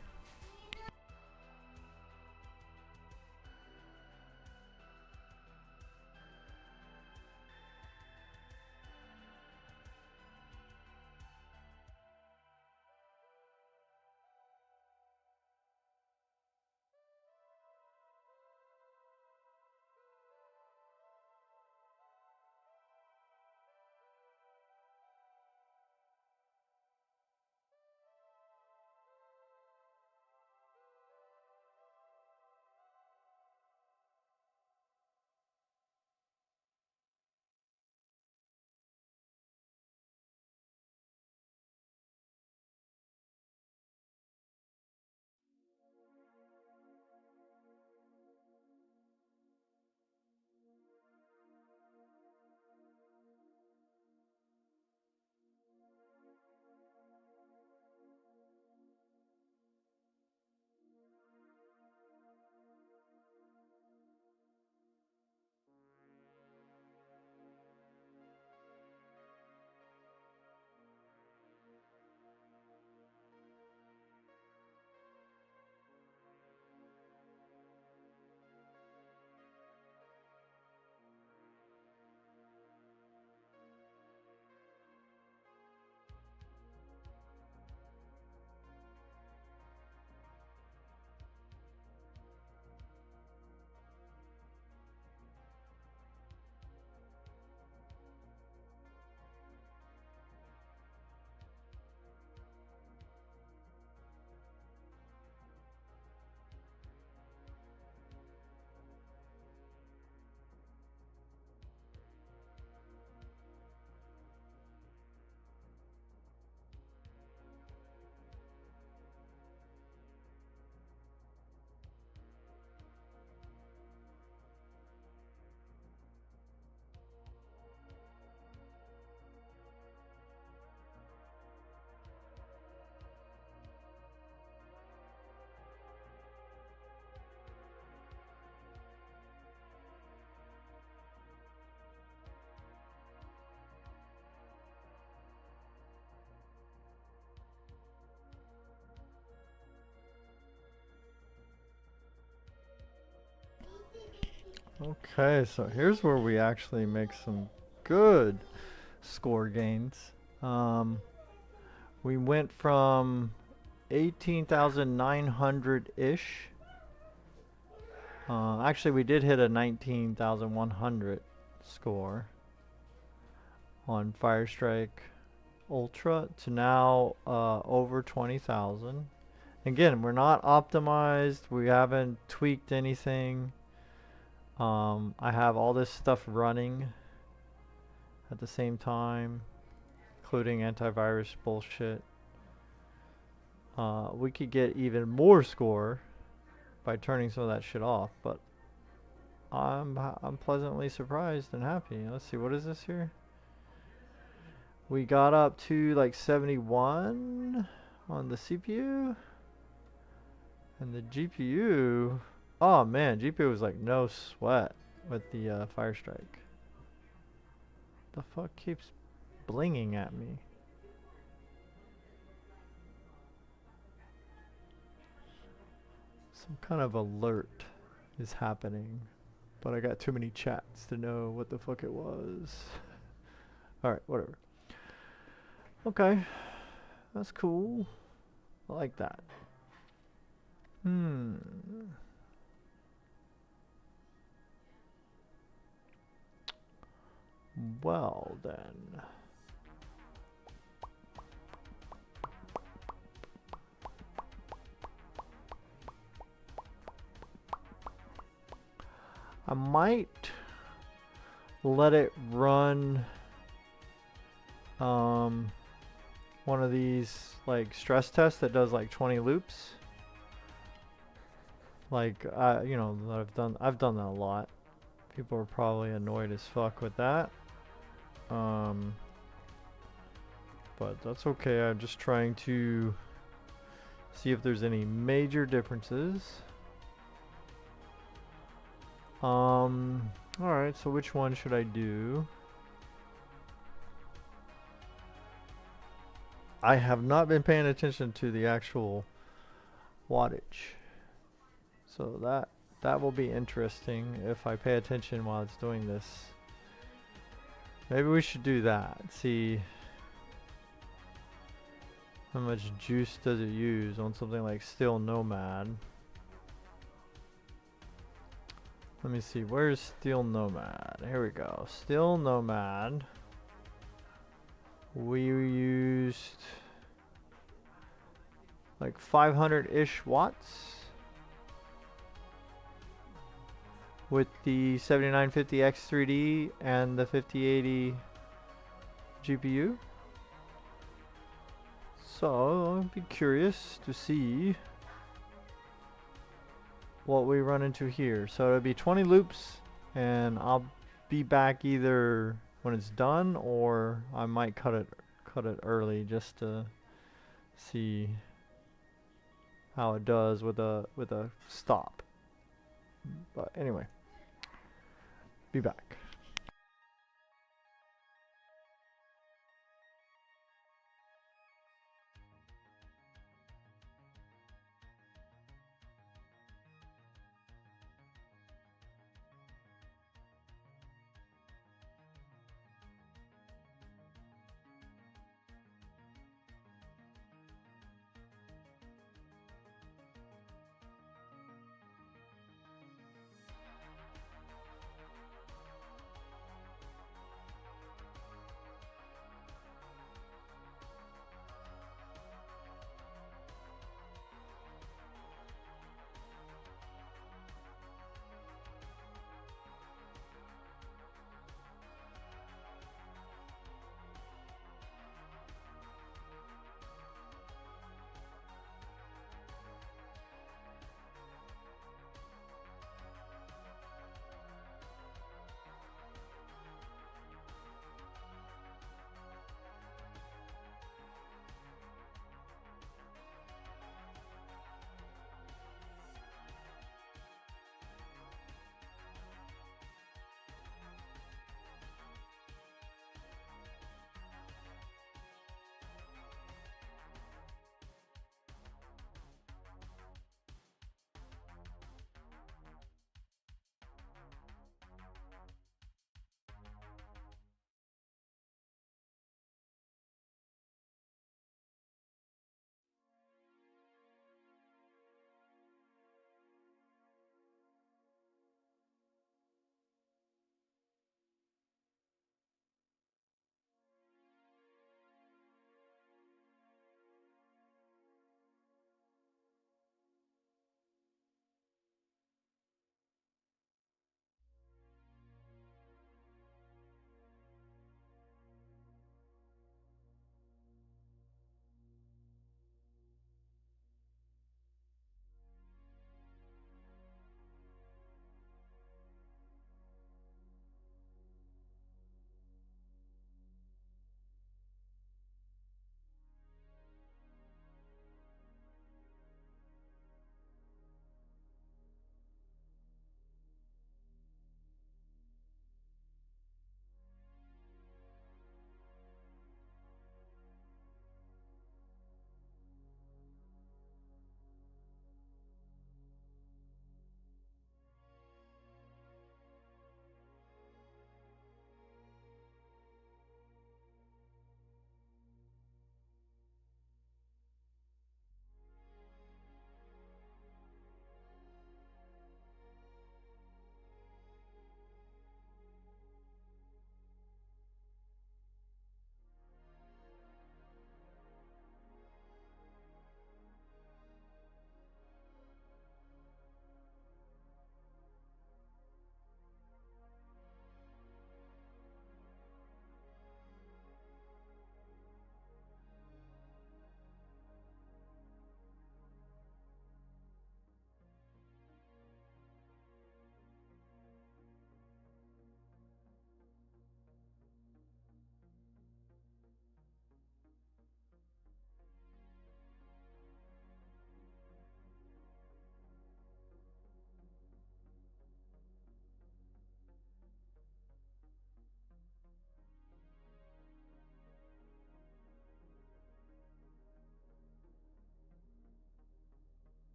Okay, so here's where we actually make some good score gains. We went from 18,900-ish. Actually, we did hit a 19,100 score on Fire Strike Ultra to now over 20,000. Again, we're not optimized. We haven't tweaked anything. I have all this stuff running at the same time, including antivirus bullshit. We could get even more score by turning some of that shit off, but I'm pleasantly surprised and happy. Let's see, what is this here? We got up to like 71 on the CPU, and the GPU. Oh man, GPU was like no sweat with the Fire Strike. The fuck keeps blinging at me? Some kind of alert is happening, but I got too many chats to know what the fuck it was. Alright, whatever. Okay, that's cool. I like that. Well then. I might let it run one of these like stress tests that does like 20 loops. Like you know, that I've done that a lot. People are probably annoyed as fuck with that. But that's okay. I'm just trying to see if there's any major differences. Alright, so which one should I do? I have not been paying attention to the actual wattage. So that will be interesting if I pay attention while it's doing this. Maybe we should do that. See how much juice does it use on something like Steel Nomad. Let me see, where's Steel Nomad? Here we go. Steel Nomad. We used like 500-ish watts with the 7950X3D and the 5080 GPU. So I'd be curious to see what we run into here. So it'll be 20 loops, and I'll be back either when it's done, or I might cut it early just to see how it does with a stop. But anyway, be back.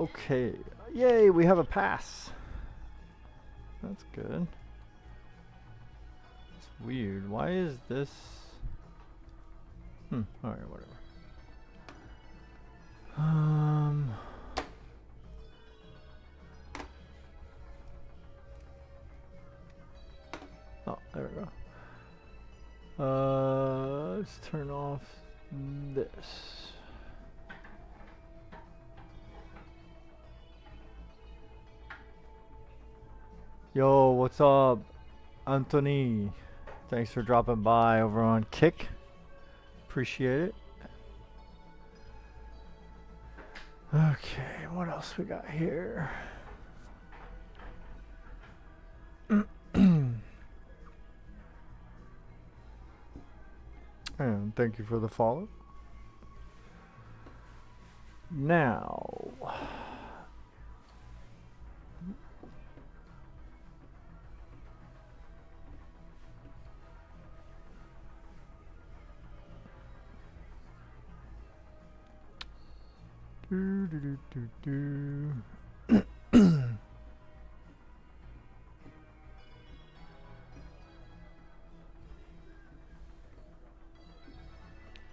Okay. Yay, we have a pass. That's good. It's weird. Why is this? Alright, whatever. Oh, there we go. Let's turn off this. Yo, what's up, Anthony? Thanks for dropping by over on Kick. Appreciate it. Okay, what else we got here? And thank you for the follow. Now,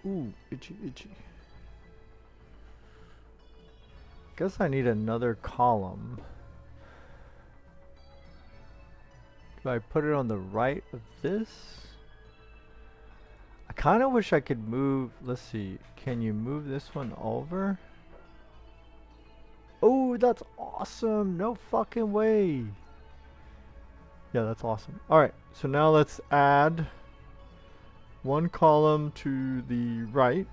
ooh, itchy, itchy. Guess I need another column. Do I put it on the right of this? I kind of wish I could move. Let's see. Can you move this one over? Oh, that's awesome. No fucking way. Yeah, that's awesome. Alright, so now let's add one column to the right.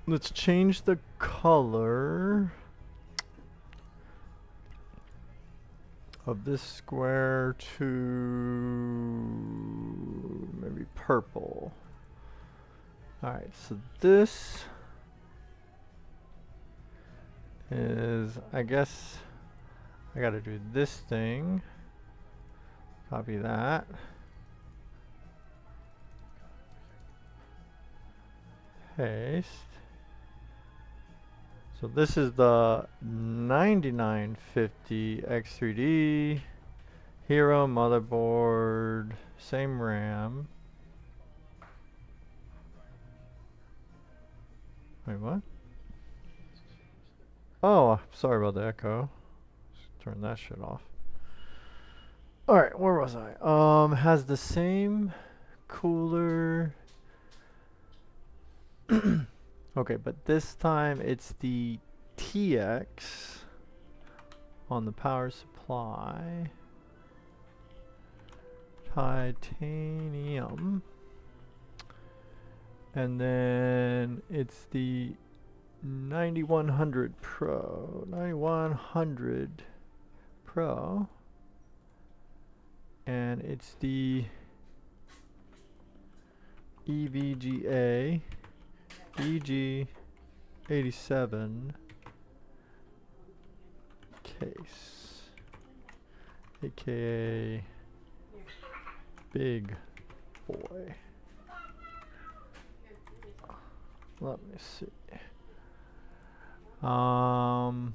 Let's change the color of this square to maybe purple. Alright, so this is, I guess I gotta do this thing. Copy that. Paste. So this is the 9950 X3D Hero motherboard, same RAM. Wait, what? Oh, sorry about the echo. Just turn that shit off. Alright, where was I? Has the same cooler. Okay, but this time it's the TX on the power supply. Titanium. And then it's the 9100 Pro. 9100 Pro. And it's the EVGA EG87 case, aka Big Boy. Let me see. And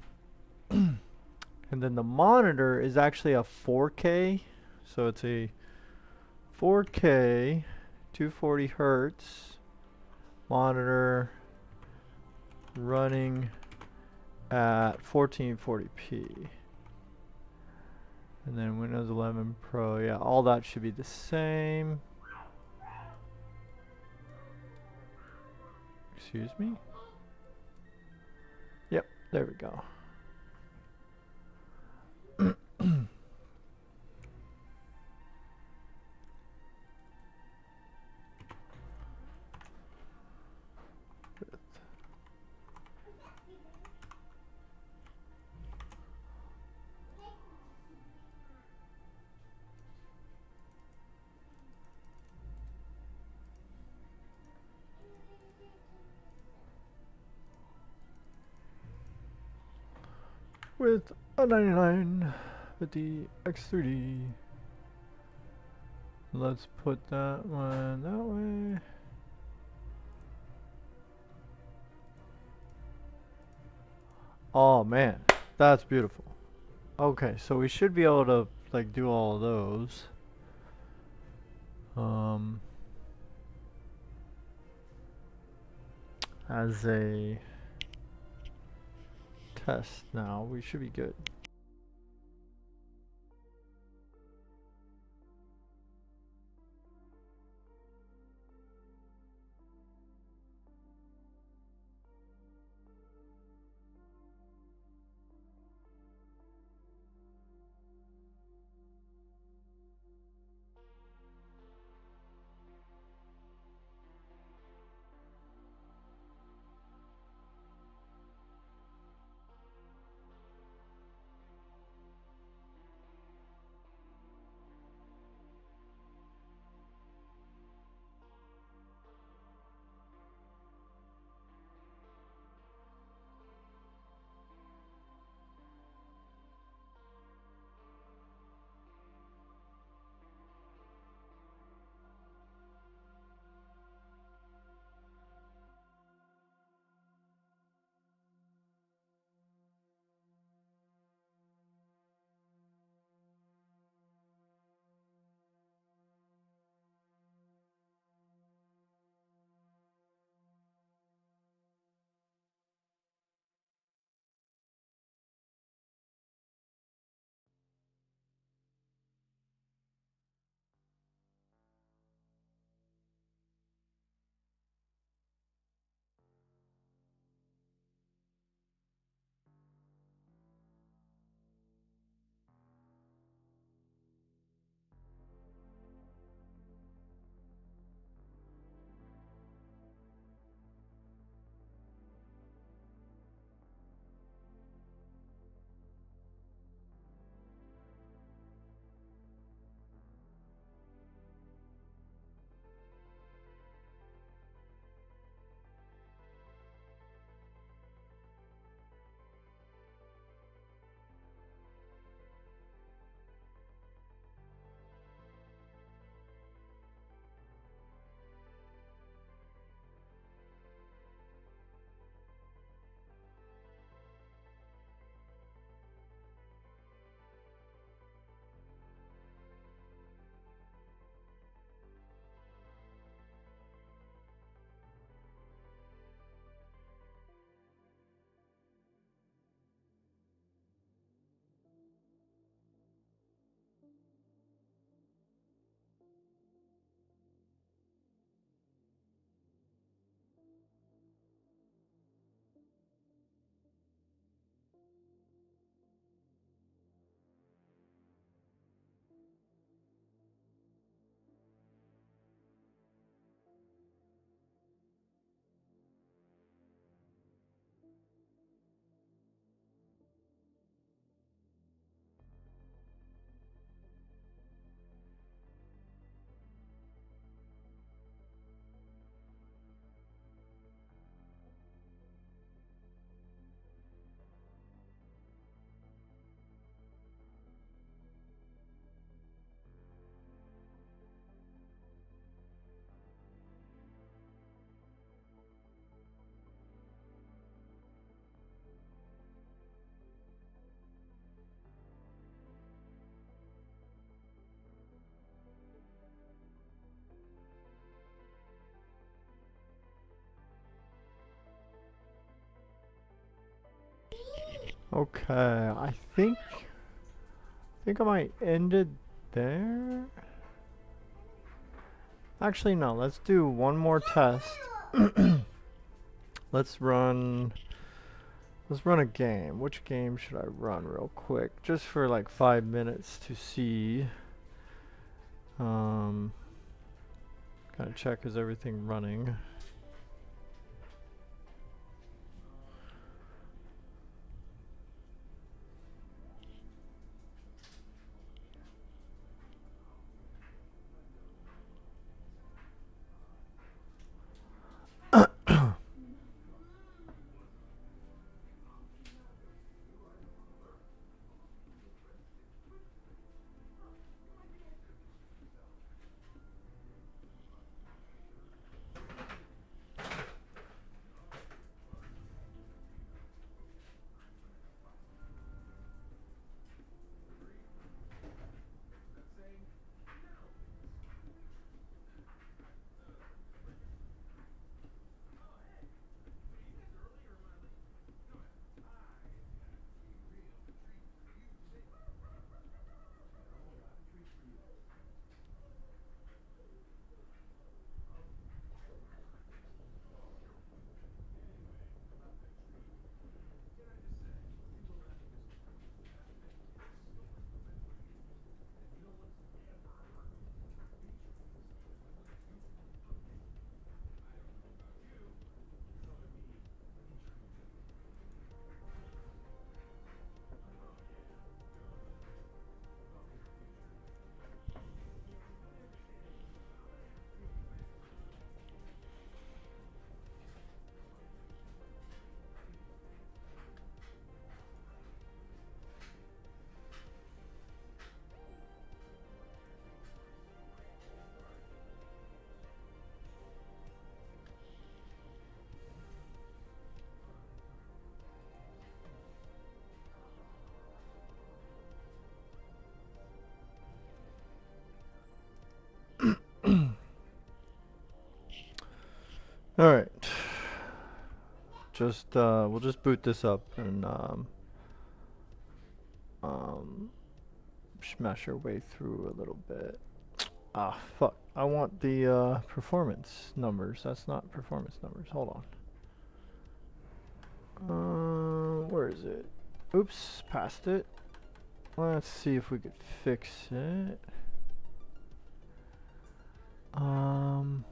then the monitor is actually a 4K, so it's a 4K 240 hertz monitor running at 1440p. And then Windows 11 Pro, yeah, all that should be the same. Excuse me? Yep, there we go. With a 99 with the X3D. Let's put that one that way. Oh man, that's beautiful. Okay, so we should be able to like do all of those. Um, as a test now, we should be good. Okay, I think I might end it there. Actually, no. Let's do one more test. Let's run. Let's run a game. Which game should I run real quick? Just for like 5 minutes to see. Kind of check is everything running. All right. Just we'll just boot this up and um smash our way through a little bit. Ah, fuck. I want the performance numbers. That's not performance numbers. Hold on. Where is it? Oops, passed it. Let's see if we could fix it. Um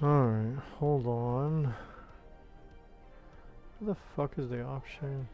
Alright, hold on. Where the fuck is the option?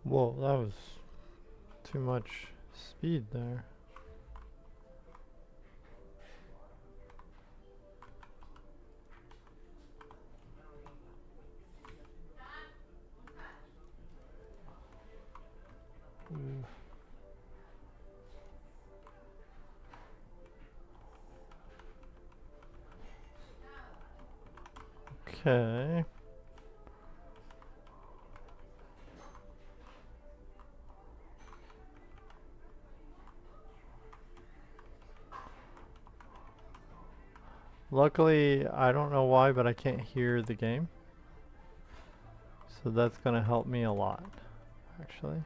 Whoa, that was too much speed there. Mm. Okay. Luckily, I don't know why, but I can't hear the game. So that's gonna help me a lot, actually.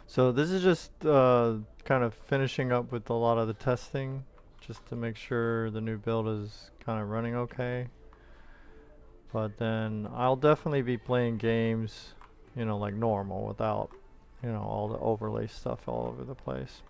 So this is just kind of finishing up with a lot of the testing, just to make sure the new build is kind of running okay. But then I'll definitely be playing games, you know, like normal without, you know, all the overlay stuff all over the place.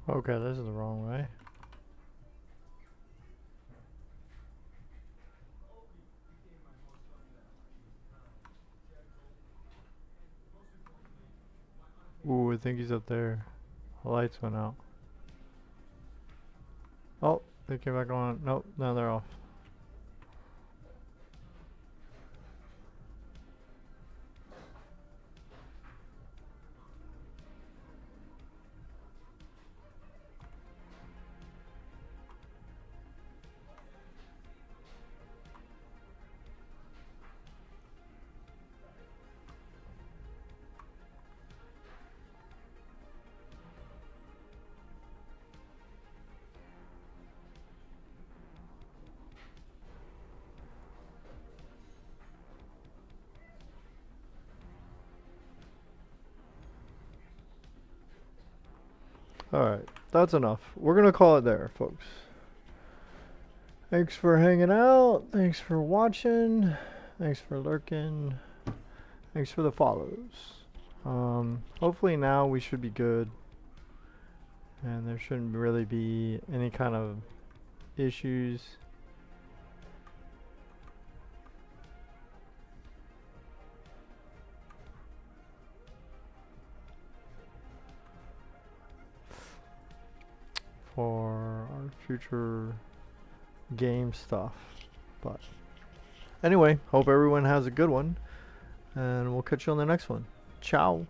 Okay, this is the wrong way. Ooh, I think he's up there. The lights went out. Oh, they came back on. Nope, now they're off. Alright, that's enough. We're gonna call it there, folks. Thanks for hanging out. Thanks for watching. Thanks for lurking. Thanks for the follows. Hopefully now we should be good. And there shouldn't really be any kind of issues. For our future game stuff. But anyway, hope everyone has a good one. And we'll catch you on the next one. Ciao.